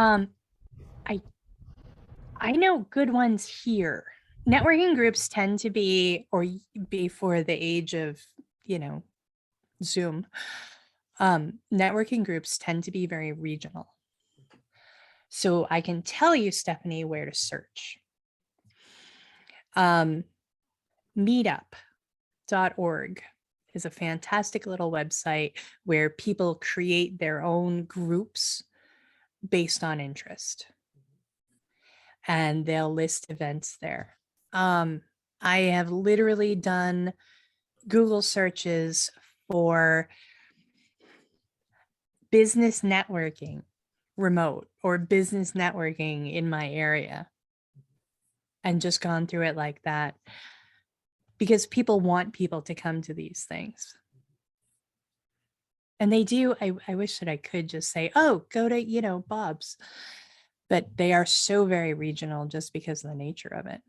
I know good ones here. Networking groups tend to be, or before the age of, Zoom, networking groups tend to be very regional. So I can tell you, Stephanie, where to search. Meetup.org is a fantastic little website where people create their own groups based on interest. And they'll list events there. I have literally done Google searches for business networking remote or business networking in my area and just gone through it like that, because people want people to come to these things. And they do. I wish that I could just say, oh, go to, Bob's, but they are so very regional just because of the nature of it.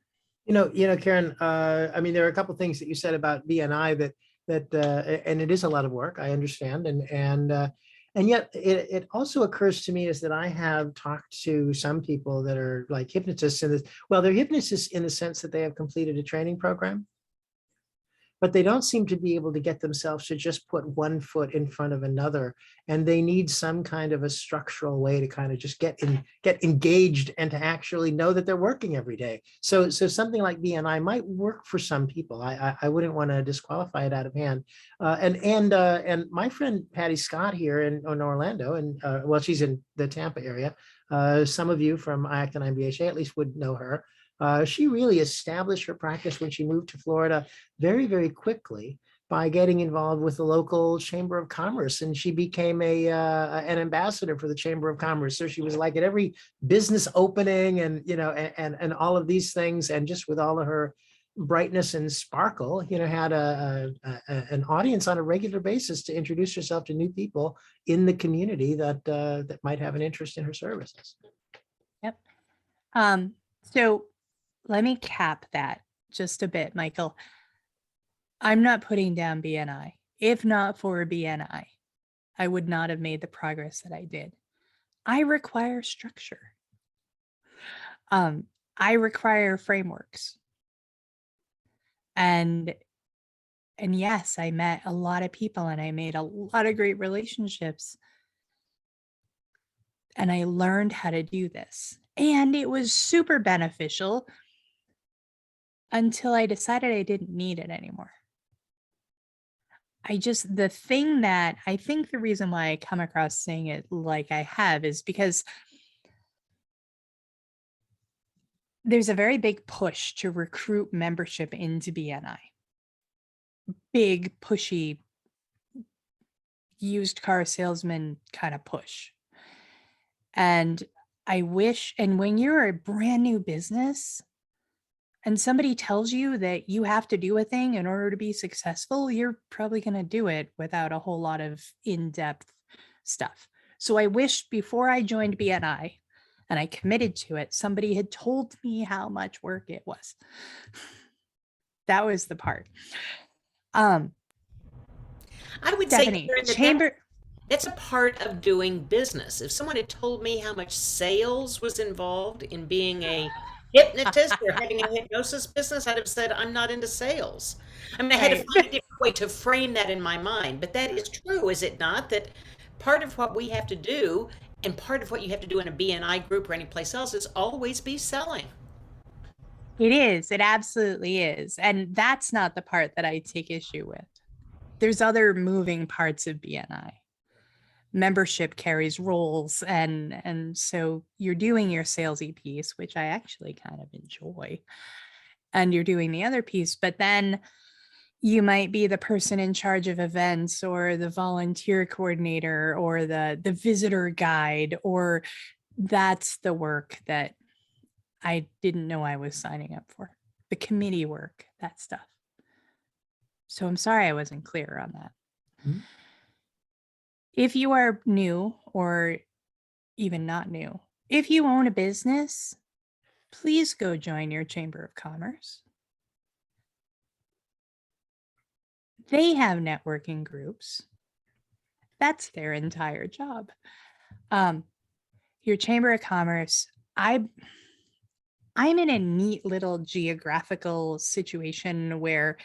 Karen, there are a couple of things that you said about BNI that and it is a lot of work, I understand. And yet it also occurs to me is that I have talked to some people that are like hypnotists they're hypnotists in the sense that they have completed a training program, but they don't seem to be able to get themselves to just put one foot in front of another. And they need some kind of a structural way to kind of just get engaged and to actually know that they're working every day. So something like BNI might work for some people. I wouldn't want to disqualify it out of hand. And my friend Patty Scott here in Orlando, and she's in the Tampa area. Some of you from IACT and IMDHA at least would know her. She really established her practice when she moved to Florida very, very quickly by getting involved with the local Chamber of Commerce, and she became an ambassador for the Chamber of Commerce. So she was like at every business opening, and and all of these things, and just with all of her brightness and sparkle, had an audience on a regular basis to introduce herself to new people in the community that might have an interest in her services. Yep. So let me cap that just a bit, Michael. I'm not putting down BNI. If not for BNI, I would not have made the progress that I did. I require structure. I require frameworks. And yes, I met a lot of people and I made a lot of great relationships. And I learned how to do this. And it was super beneficial until I decided I didn't need it anymore. The thing that I think the reason why I come across saying it like I have is because there's a very big push to recruit membership into BNI. Big, pushy, used car salesman kind of push. And I wish, and when you're a brand new business and somebody tells you that you have to do a thing in order to be successful, you're probably going to do it without a whole lot of in-depth stuff. So I wish before I joined BNI and I committed to it, somebody had told me how much work it was. That was the part. I would say, Stephanie, Karen, that's a part of doing business. If someone had told me how much sales was involved in being a hypnotist or having a hypnosis business, I'd have said, I'm not into sales. I mean, I had to Right. find a different way to frame that in my mind. But that is true, is it not? That part of what we have to do, and part of what you have to do in a BNI group or any place else, is always be selling. It is. It absolutely is. And that's not the part that I take issue with. There's other moving parts of BNI. Membership carries roles, and so you're doing your salesy piece, which I actually kind of enjoy, and you're doing the other piece, but then you might be the person in charge of events or the volunteer coordinator or the visitor guide, or that's the work that I didn't know I was signing up for, the committee work, that stuff. So I'm sorry I wasn't clear on that. Mhm. If you are new or even not new, if you own a business, please go join your Chamber of Commerce. They have networking groups. That's their entire job. Your Chamber of Commerce, I'm in a neat little geographical situation where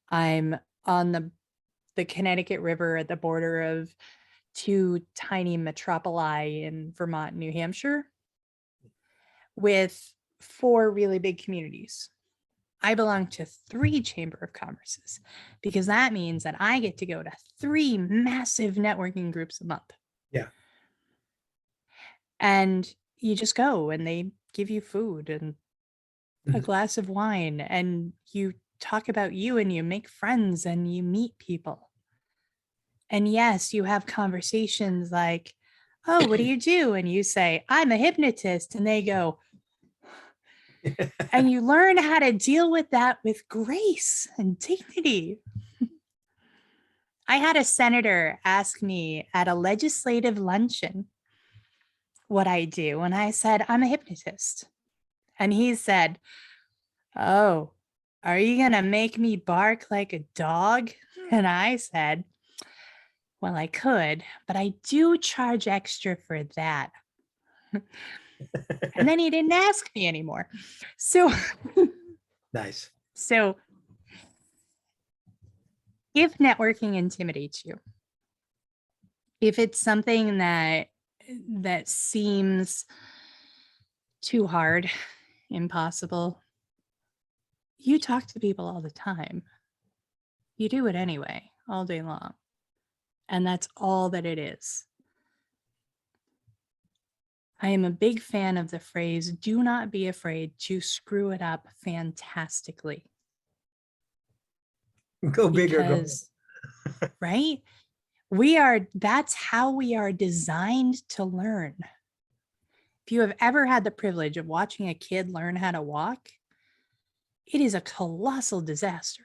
I'm on the Connecticut River at the border of two tiny metropoli in Vermont and New Hampshire with 4 really big communities. I belong to 3 Chamber of Commerces because that means that I get to go to 3 massive networking groups a month. Yeah. And you just go and they give you food and a Mhm. glass of wine, and you talk about you and you make friends and you meet people. And yes, you have conversations like, oh, what do you do? And you say, I'm a hypnotist. And they go, and you learn how to deal with that with grace and dignity. I had a senator ask me at a legislative luncheon what I do. And I said, I'm a hypnotist. And he said, oh, are you going to make me bark like a dog? And I said, well, I could, but I do charge extra for that. And then he didn't ask me anymore. So, Nice. so if networking intimidates you, if it's something that seems too hard, impossible, you talk to people all the time. You do it anyway, all day long. And that's all that it is. I am a big fan of the phrase, do not be afraid to screw it up fantastically. Go big or go home. Because, right? That's how we are designed to learn. If you have ever had the privilege of watching a kid learn how to walk, it is a colossal disaster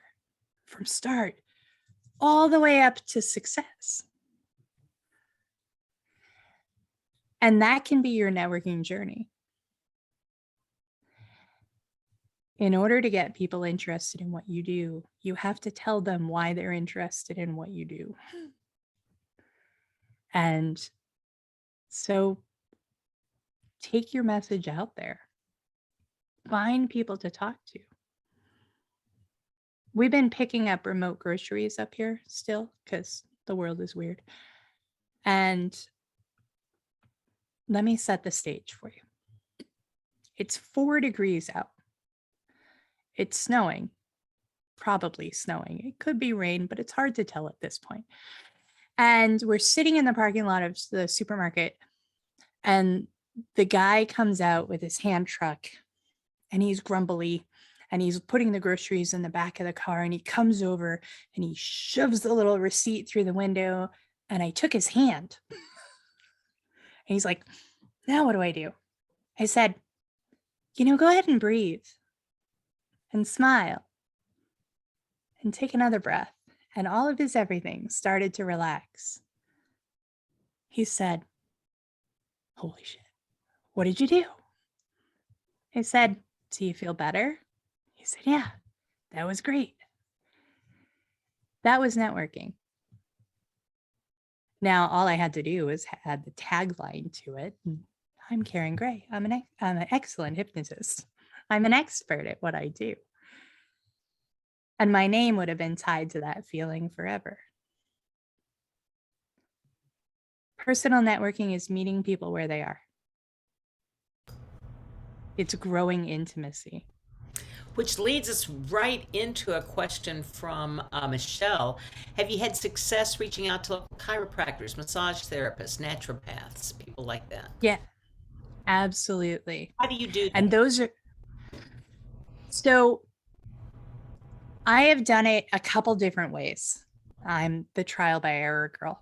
from start all the way up to success. And that can be your networking journey. In order to get people interested in what you do, you have to tell them why they're interested in what you do. And so take your message out there. Find people to talk to. We've been picking up remote groceries up here still because the world is weird. And let me set the stage for you. It's 4 degrees out. It's snowing, probably snowing. It could be rain, but it's hard to tell at this point. And we're sitting in the parking lot of the supermarket, and the guy comes out with his hand truck, and he's grumbly, and he's putting the groceries in the back of the car, and he comes over and he shoves the little receipt through the window, and I took his hand. And he's like, now what do I do? I said, go ahead and breathe and smile and take another breath. And all of his everything started to relax. He said, Holy shit. What did you do? I said, do you feel better? He said, yeah, that was great. That was networking. Now, all I had to do was add the tagline to it. I'm Karen Gray. I'm an excellent hypnotist. I'm an expert at what I do. And my name would have been tied to that feeling forever. Personal networking is meeting people where they are. It's growing intimacy. Which leads us right into a question from Michelle. Have you had success reaching out to local chiropractors, massage therapists, naturopaths, people like that? Yeah, absolutely. How do you do that? And those are, so I have done it a couple different ways. I'm the trial by error girl.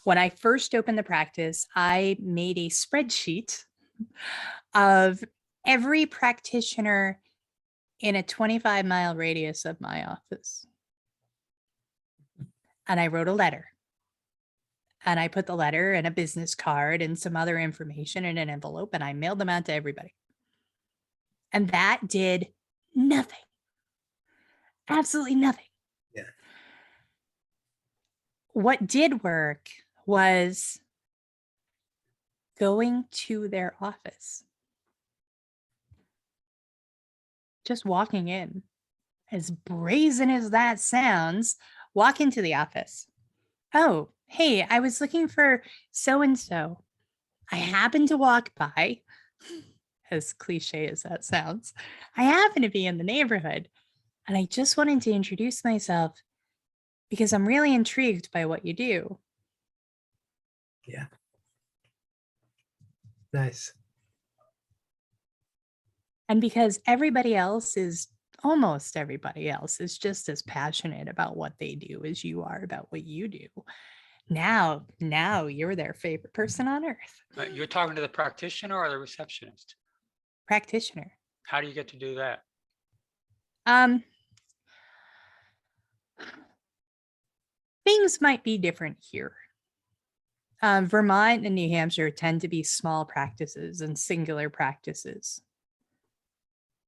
When I first opened the practice, I made a spreadsheet of every practitioner in a 25-mile radius of my office. And I wrote a letter. And I put the letter and a business card and some other information in an envelope, and I mailed them out to everybody. And that did nothing. Absolutely nothing. Yeah. What did work was going to their office. Just walking in, as brazen as that sounds, walk into the office. Oh, hey, I was looking for so-and-so. I happened to walk by, as cliche as that sounds. I happen to be in the neighborhood, and I just wanted to introduce myself because I'm really intrigued by what you do. Yeah. Nice. And because almost everybody else is just as passionate about what they do as you are about what you do. Now you're their favorite person on earth. You're talking to the practitioner or the receptionist? Practitioner. How do you get to do that? Things might be different here. Vermont and New Hampshire tend to be small practices and singular practices.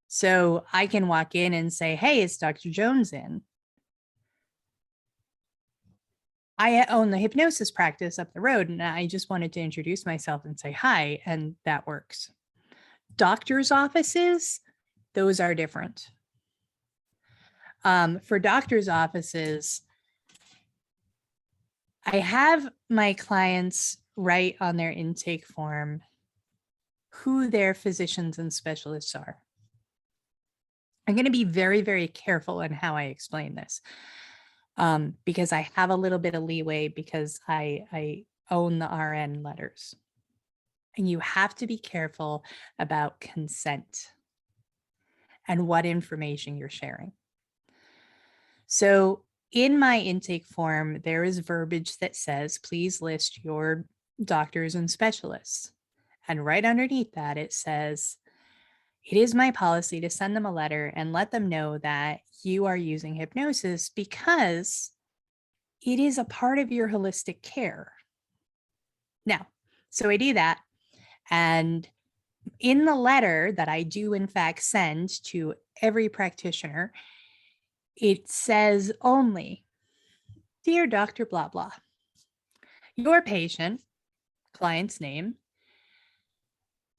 So I can walk in and say, hey, is Dr. Jones in? I own the hypnosis practice up the road, and I just wanted to introduce myself and say hi, and that works. Doctors' offices, those are different. For doctors' offices, I have my clients write on their intake form who their physicians and specialists are. I'm going to be very, very careful in how I explain this because I have a little bit of leeway because I own the RN letters. And you have to be careful about consent and what information you're sharing. So in my intake form, there is verbiage that says, please list your doctors and specialists. And right underneath that, it says, it is my policy to send them a letter and let them know that you are using hypnosis because it is a part of your holistic care. Now, so I do that. And in the letter that I do, in fact, send to every practitioner, it says only, dear Dr. Blah, blah, your patient, client's name,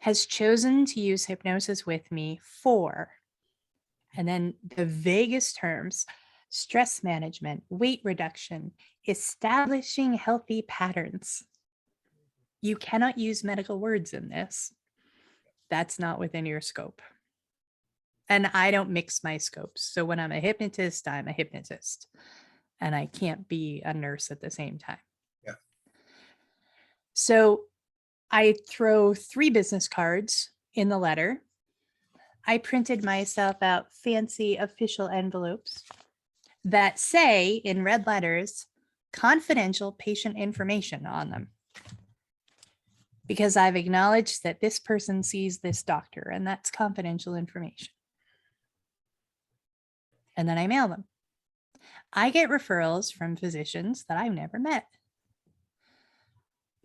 has chosen to use hypnosis with me for, and then the vaguest terms, stress management, weight reduction, establishing healthy patterns. You cannot use medical words in this. That's not within your scope. And I don't mix my scopes. So when I'm a hypnotist, I'm a hypnotist. And I can't be a nurse at the same time. Yeah. So I throw 3 business cards in the letter. I printed myself out fancy official envelopes that say in red letters, confidential patient information on them. Because I've acknowledged that this person sees this doctor and that's confidential information. And then I mail them. I get referrals from physicians that I've never met.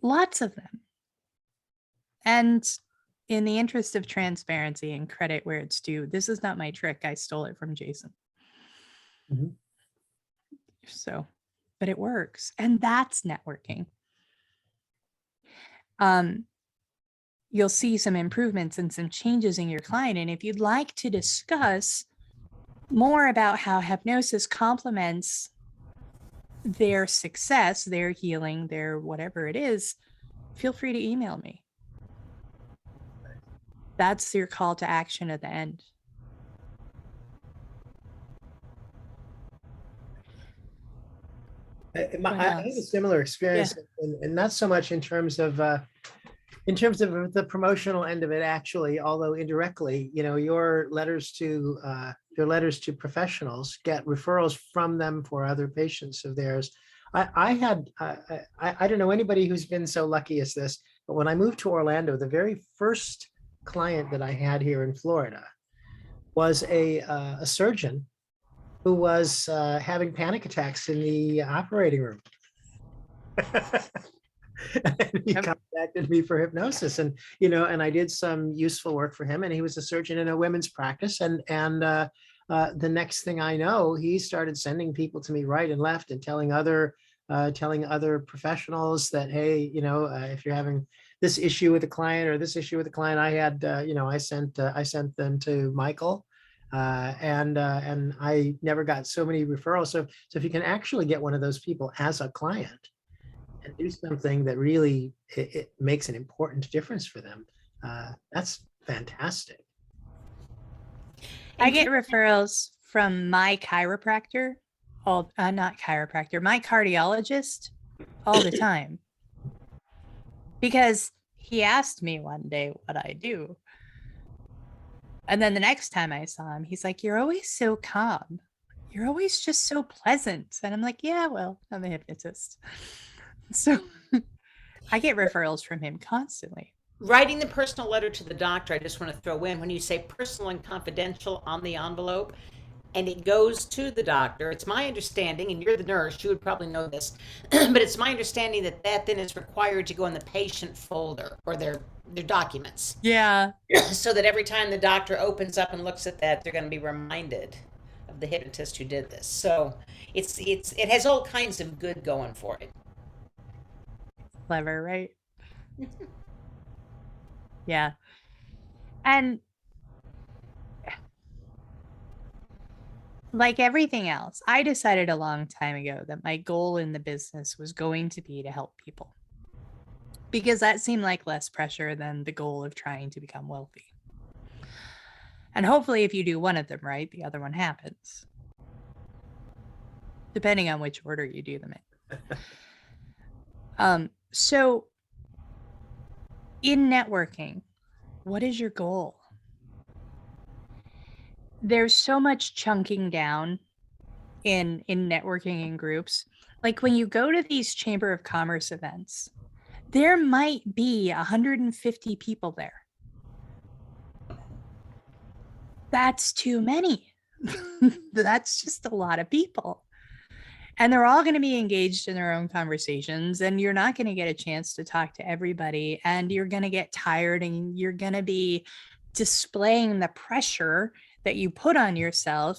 Lots of them. And in the interest of transparency and credit where it's due, this is not my trick. I stole it from Jason. Mhm. So, but it works. And that's networking. You'll see some improvements and some changes in your client. And if you'd like to discuss more about how hypnosis complements their success, their healing, their whatever it is, feel free to email me. That's your call to action at the end. I What I have a else? similar experience, and not so much in terms of the promotional end of it, actually, although indirectly, your letters to professionals get referrals from them for other patients of theirs. I don't know anybody who's been so lucky as this, but when I moved to Orlando, the very first client that I had here in Florida was a surgeon who was having panic attacks in the operating room. And he contacted me for hypnosis, and I did some useful work for him. And he was a surgeon in a women's practice, and the next thing I know, he started sending people to me right and left, and telling other professionals that, hey, if you're having this issue with a client or this issue with a client, I had, I sent them to Michael. And I never got so many referrals. So if you can actually get one of those people as a client and do something that really it makes an important difference for them, that's fantastic. I get referrals from my chiropractor, not chiropractor, my cardiologist all the time. Because he asked me one day what I do. And then the next time I saw him, he's like, "You're always so calm. You're always just so pleasant." And I'm like, "Yeah, well, I'm a hypnotist." So I get referrals from him constantly. Writing the personal letter to the doctor, I just want to throw in, when you say personal and confidential on the envelope, and it goes to the doctor, it's my understanding, and you're the nurse, you would probably know this, but it's my understanding that then is required to go in the patient folder or their documents. Yeah. So that every time the doctor opens up and looks at that, they're going to be reminded of the hypnotist who did this. So it has all kinds of good going for it. Clever, right? Yeah. And like everything else, I decided a long time ago that my goal in the business was going to be to help people, because that seemed like less pressure than the goal of trying to become wealthy. And hopefully, if you do one of them right, the other one happens, depending on which order you do them in. So in networking, what is your goal? There's so much chunking down in networking in groups. Like when you go to these Chamber of Commerce events, there might be 150 people there. That's too many. That's just a lot of people. And they're all going to be engaged in their own conversations, and you're not going to get a chance to talk to everybody, and you're going to get tired, and you're going to be displaying the pressure that you put on yourself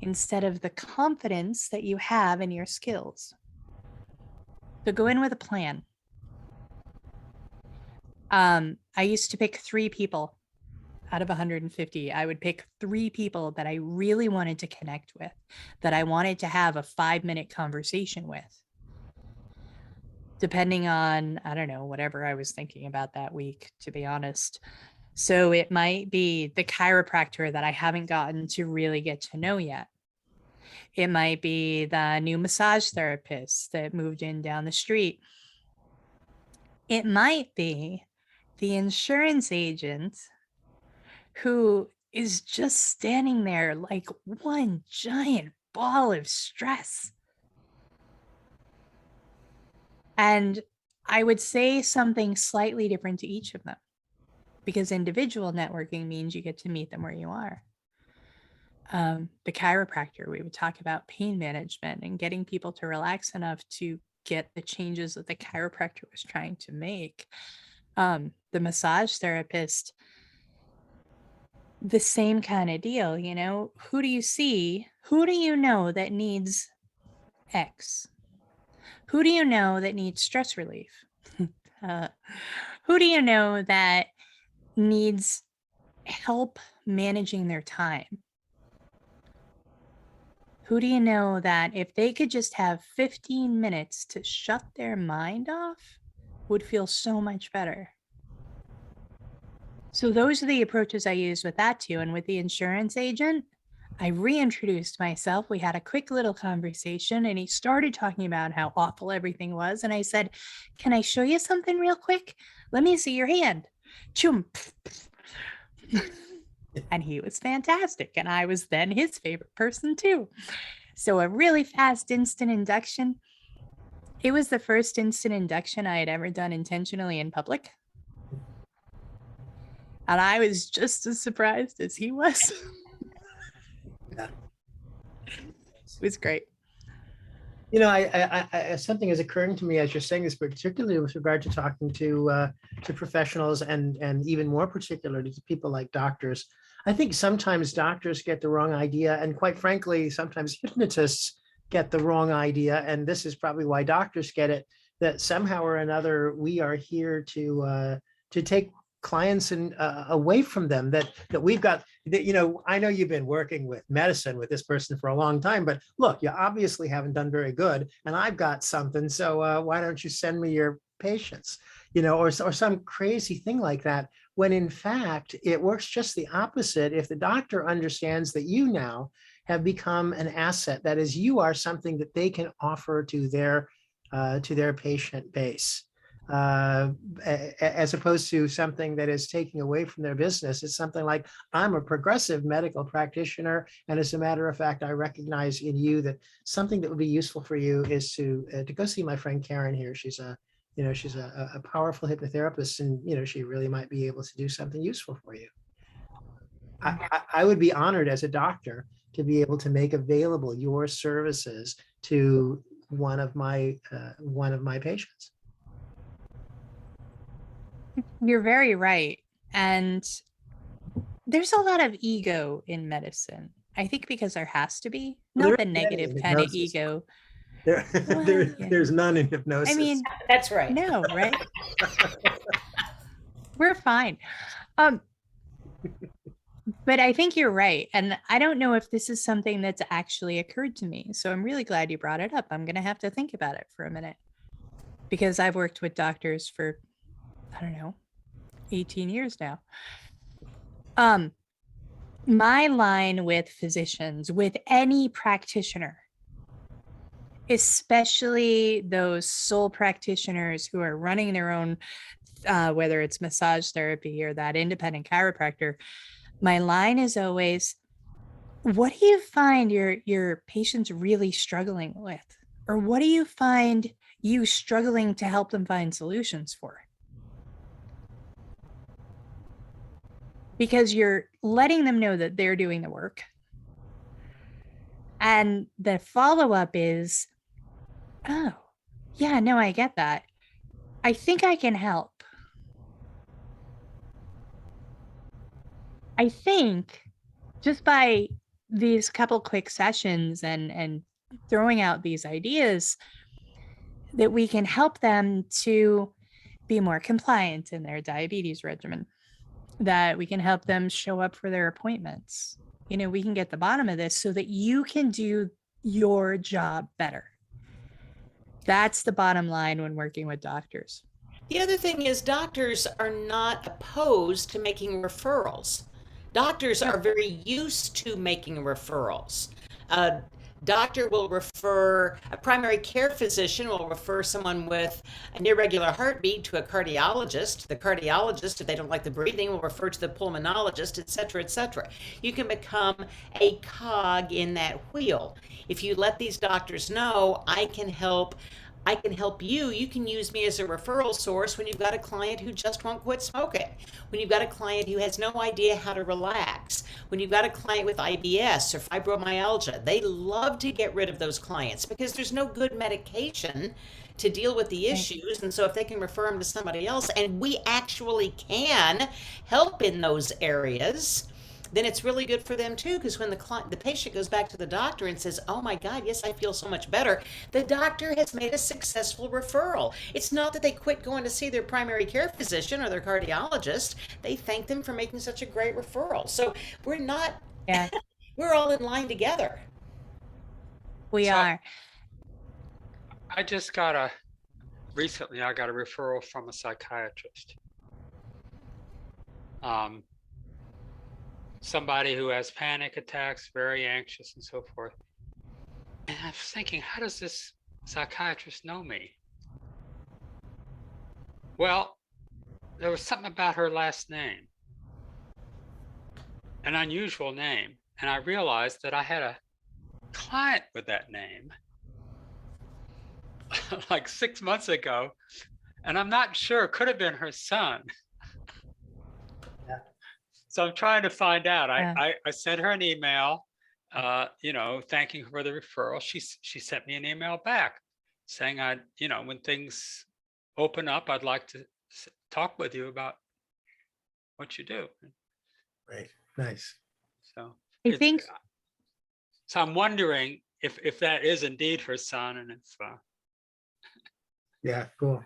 instead of the confidence that you have in your skills. So go in with a plan. I used to pick 3 people out of 150. I would pick 3 people that I really wanted to connect with, that I wanted to have a 5-minute conversation with, depending on, I don't know, whatever I was thinking about that week, to be honest. So it might be the chiropractor that I haven't gotten to really get to know yet. It might be the new massage therapist that moved in down the street. It might be the insurance agent who is just standing there like one giant ball of stress. And I would say something slightly different to each of them, because individual networking means you get to meet them where you are. The chiropractor, we would talk about pain management and getting people to relax enough to get the changes that the chiropractor was trying to make. the massage therapist, the same kind of deal, you know, who do you see? Who do you know that needs X? Who do you know that needs stress relief? Who do you know that needs help managing their time? Who do you know that if they could just have 15 minutes to shut their mind off would feel so much better? So those are the approaches I used with that too. And with the insurance agent, I reintroduced myself. We had a quick little conversation and he started talking about how awful everything was. And I said, can I show you something real quick? Let me see your hand. Choom. And he was fantastic. And I was then his favorite person too. So a really fast instant induction. It was the first instant induction I had ever done intentionally in public. And I was just as surprised as he was. Yeah. It was great. You know, I something is occurring to me as you're saying this, particularly with regard to talking to professionals and even more particularly to people like doctors. I think sometimes doctors get the wrong idea, and quite frankly, sometimes hypnotists get the wrong idea. And this is probably why doctors get it, that somehow or another we are here to take clients and away from them, that we've got that, you know, I know you've been working with medicine with this person for a long time, but look, you obviously haven't done very good and I've got something, so why don't you send me your patients, you know, or some crazy thing like that, when in fact it works just the opposite. If the doctor understands that you now have become an asset, that is, you are something that they can offer to their patient base, as opposed to something that is taking away from their business. It's something like, I'm a progressive medical practitioner, and as a matter of fact, I recognize in you that something that would be useful for you is to go see my friend Karen here. She's a powerful hypnotherapist, and you know, she really might be able to do something useful for you. I would be honored as a doctor to be able to make available your services to one of my patients. You're very right. And there's a lot of ego in medicine. I think because there has to be, not the negative kind of ego. There's none in hypnosis. I mean, That's right. no, right? We're fine. But I think you're right. And I don't know if this is something that's actually occurred to me. So I'm really glad you brought it up. I'm going to have to think about it for a minute, because I've worked with doctors for, I don't know, 18 years now. My line with physicians, with any practitioner, especially those sole practitioners who are running their own, whether it's massage therapy or that independent chiropractor, my line is always, what do you find your patients really struggling with? Or what do you find you struggling to help them find solutions for? Because you're letting them know that they're doing the work. And the follow-up is, oh, yeah, no, I get that. I think I can help. I think just by these couple quick sessions and throwing out these ideas, that we can help them to be more compliant in their diabetes regimen, that we can help them show up for their appointments. You know, we can get the bottom of this so that you can do your job better. That's the bottom line when working with doctors. The other thing is, doctors are not opposed to making referrals. Doctors are very used to making referrals. A doctor will refer, a primary care physician will refer someone with an irregular heartbeat to a cardiologist. The cardiologist, if they don't like the breathing, will refer to the pulmonologist, et cetera, et cetera. You can become a cog in that wheel. If you let these doctors know, I can help you. You can use me as a referral source when you've got a client who just won't quit smoking, when you've got a client who has no idea how to relax, when you've got a client with IBS or fibromyalgia. They love to get rid of those clients because there's no good medication to deal with the issues. And so if they can refer them to somebody else and we actually can help in those areas, then it's really good for them too. Because when the patient goes back to the doctor and says, oh my God, yes, I feel so much better, the doctor has made a successful referral. It's not that they quit going to see their primary care physician or their cardiologist. They thank them for making such a great referral. So we're not, Yeah, we're all in line together. we So- are. Recently I got a referral from a psychiatrist. Somebody who has panic attacks, very anxious and so forth. And I was thinking, how does this psychiatrist know me? Well, there was something about her last name, an unusual name. And I realized that I had a client with that name like 6 months ago, and I'm not sure, it could have been her son. Yeah. So I'm trying to find out. Yeah. I sent her an email, thanking her for the referral. She sent me an email back saying, when things open up, I'd like to talk with you about what you do. Right. Nice. So I think so I'm wondering if that is indeed her son, and it's Yeah, cool.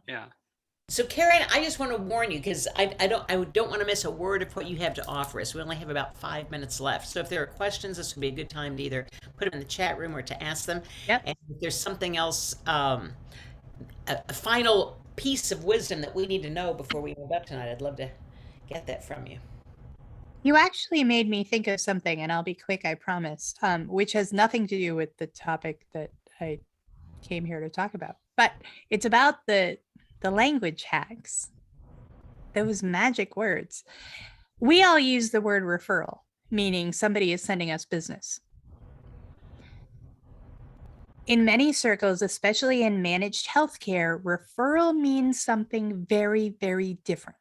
yeah. So Karen, I just want to warn you because I don't want to miss a word of what you have to offer us. We only have about 5 minutes left. So if there are questions, this would be a good time to either put them in the chat room or to ask them. Yep. And if there's something else, a final piece of wisdom that we need to know before we move up tonight, I'd love to get that from you. you actually made me think of something, and I'll be quick, I promise, which has nothing to do with the topic that I came here to talk about. But it's about the language hacks, those magic words. We all use the word referral, meaning somebody is sending us business. In many circles, especially in managed healthcare, referral means something very, very different.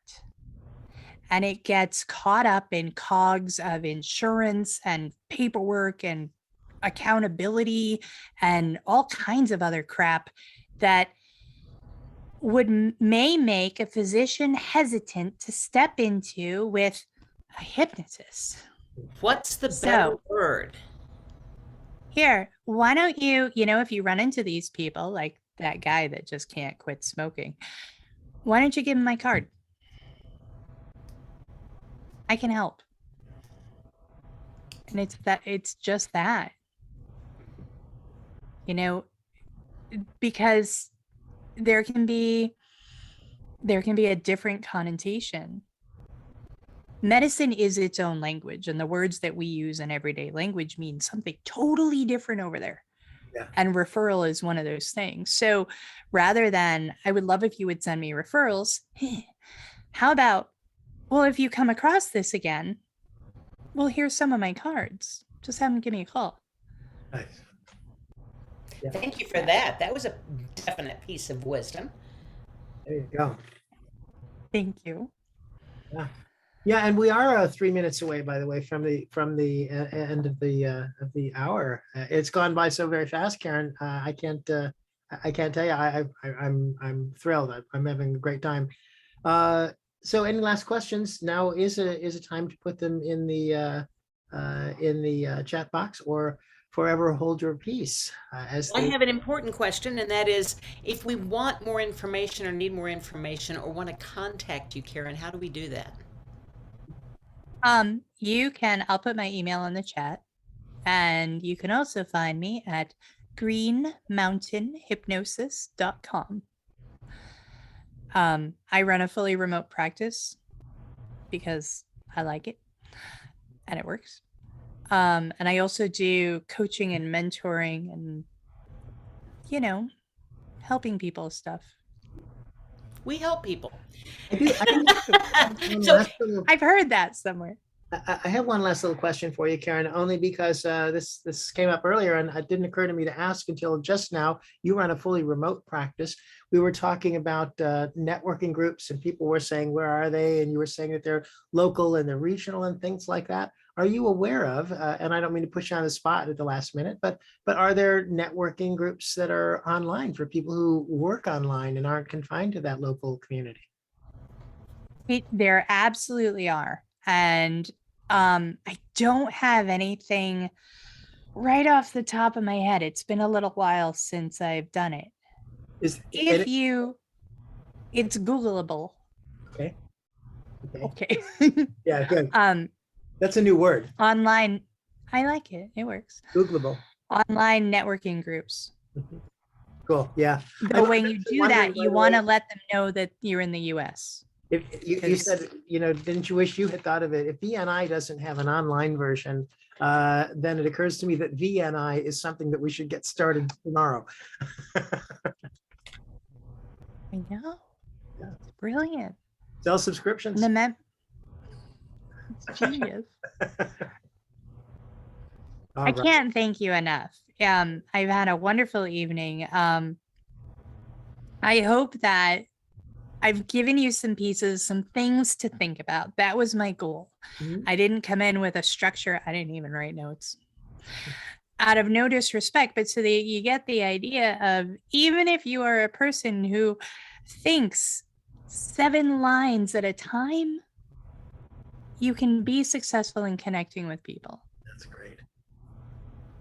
And it gets caught up in cogs of insurance and paperwork and accountability and all kinds of other crap that may make a physician hesitant to step into with a hypnotist. What's the So- better word? Here, why don't you, if you run into these people, like that guy that just can't quit smoking, why don't you give him my card? I can help. And it's just that. Because there can be a different connotation. Medicine is its own language, and the words that we use in everyday language mean something totally different over there. Yeah. And referral is one of those things. So rather than, I would love if you would send me referrals, how about, well, if you come across this again, well, here's some of my cards. Just have them give me a call. Nice. Thank you for that. That was a definite piece of wisdom. There you go. Thank you. Yeah, and we are 3 minutes away, by the way, from the end of the hour. It's gone by so very fast, Karen. I can't tell you. I'm thrilled. I'm having a great time. So, any last questions? Now is a time to put them in the chat box, or forever hold your peace. I have an important question, and that is, if we want more information or need more information or want to contact you, Karen, how do we do that? You can, I'll put my email in the chat, and you can also find me at greenmountainhypnosis.com. I run a fully remote practice because I like it and it works. And I also do coaching and mentoring and, helping people stuff. We help people. I've heard that somewhere. I have one last little question for you, Karen, only because this came up earlier and it didn't occur to me to ask until just now. You run a fully remote practice. We were talking about networking groups, and people were saying, where are they? And you were saying that they're local and they're regional and things like that. are you aware of, and I don't mean to push you on the spot at the last minute, but are there networking groups that are online for people who work online and aren't confined to that local community? There absolutely are. And I don't have anything right off the top of my head. It's been a little while since I've done it. Is If you, it's Googleable. okay. Okay. Yeah, good. That's a new word. Online, I like it. It works. Googleable. Online networking groups. Cool. Yeah. But when you do that, you want to let them know that you're in the US. If you said, didn't you wish you had thought of it? If VNI doesn't have an online version, then it occurs to me that VNI is something that we should get started tomorrow. I know. It's brilliant. Sell subscriptions. It's genius. All I right. can't thank you enough. I've had a wonderful evening. I hope that I've given you some pieces, some things to think about. That was my goal. Mhm. I didn't come in with a structure. I didn't even write notes. Out of no disrespect, but so that you get the idea of, even if you are a person who thinks 7 lines at a time, you can be successful in connecting with people. That's great.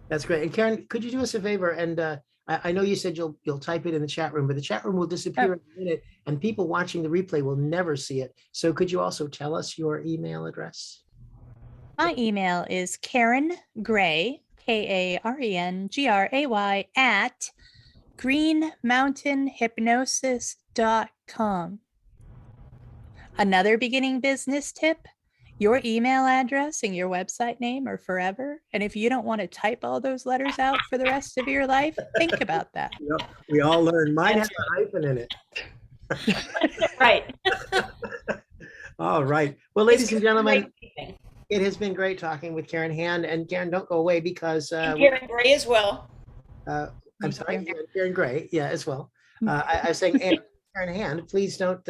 That's great. And Karen, could you do us a favor? And I know you said you'll type it in the chat room, but the chat room will disappear in a minute, and people watching the replay will never see it. So could you also tell us your email address? My email is Karen Gray, KarenGray at greenmountainhypnosis.com. Another beginning business tip: your email address and your website name are forever. And if you don't want to type all those letters out for the rest of your life, think about that. We all learn. Mine has a hyphen in it. Right. All right. Well, ladies and gentlemen, it has been great talking with Karen Hand. And Karen, don't go away, because And Karen Gray as well. I'm sorry, Karen Gray, yeah, as well. I was saying, and Karen Hand, please don't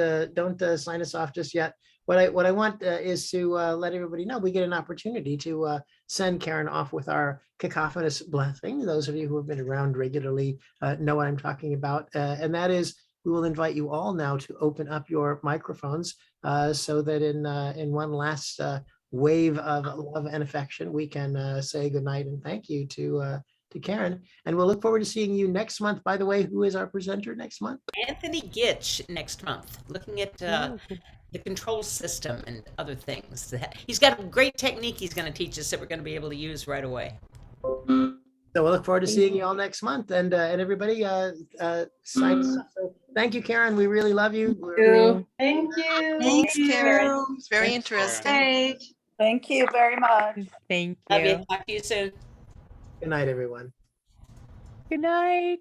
sign us off just yet. What I want is to let everybody know we get an opportunity to send Karen off with our cacophonous blessing. Those of you who have been around regularly know what I'm talking about, and that is, we will invite you all now to open up your microphones so that in one last wave of love and affection, we can say goodnight and thank you to Karen. And we'll look forward to seeing you next month. By the way, who is our presenter next month? Anthony Gitch next month, looking at the control system and other things. He's got a great technique he's going to teach us that we're going to be able to use right away. So we'll look forward to seeing you all next month, and everybody signs up. So thank you, Karen. We really love you. Thank you. Thanks, Karen. It's very Thanks, interesting. Thank you very much. Thank Love you. you. Talk to you soon. Good night, everyone. Good night.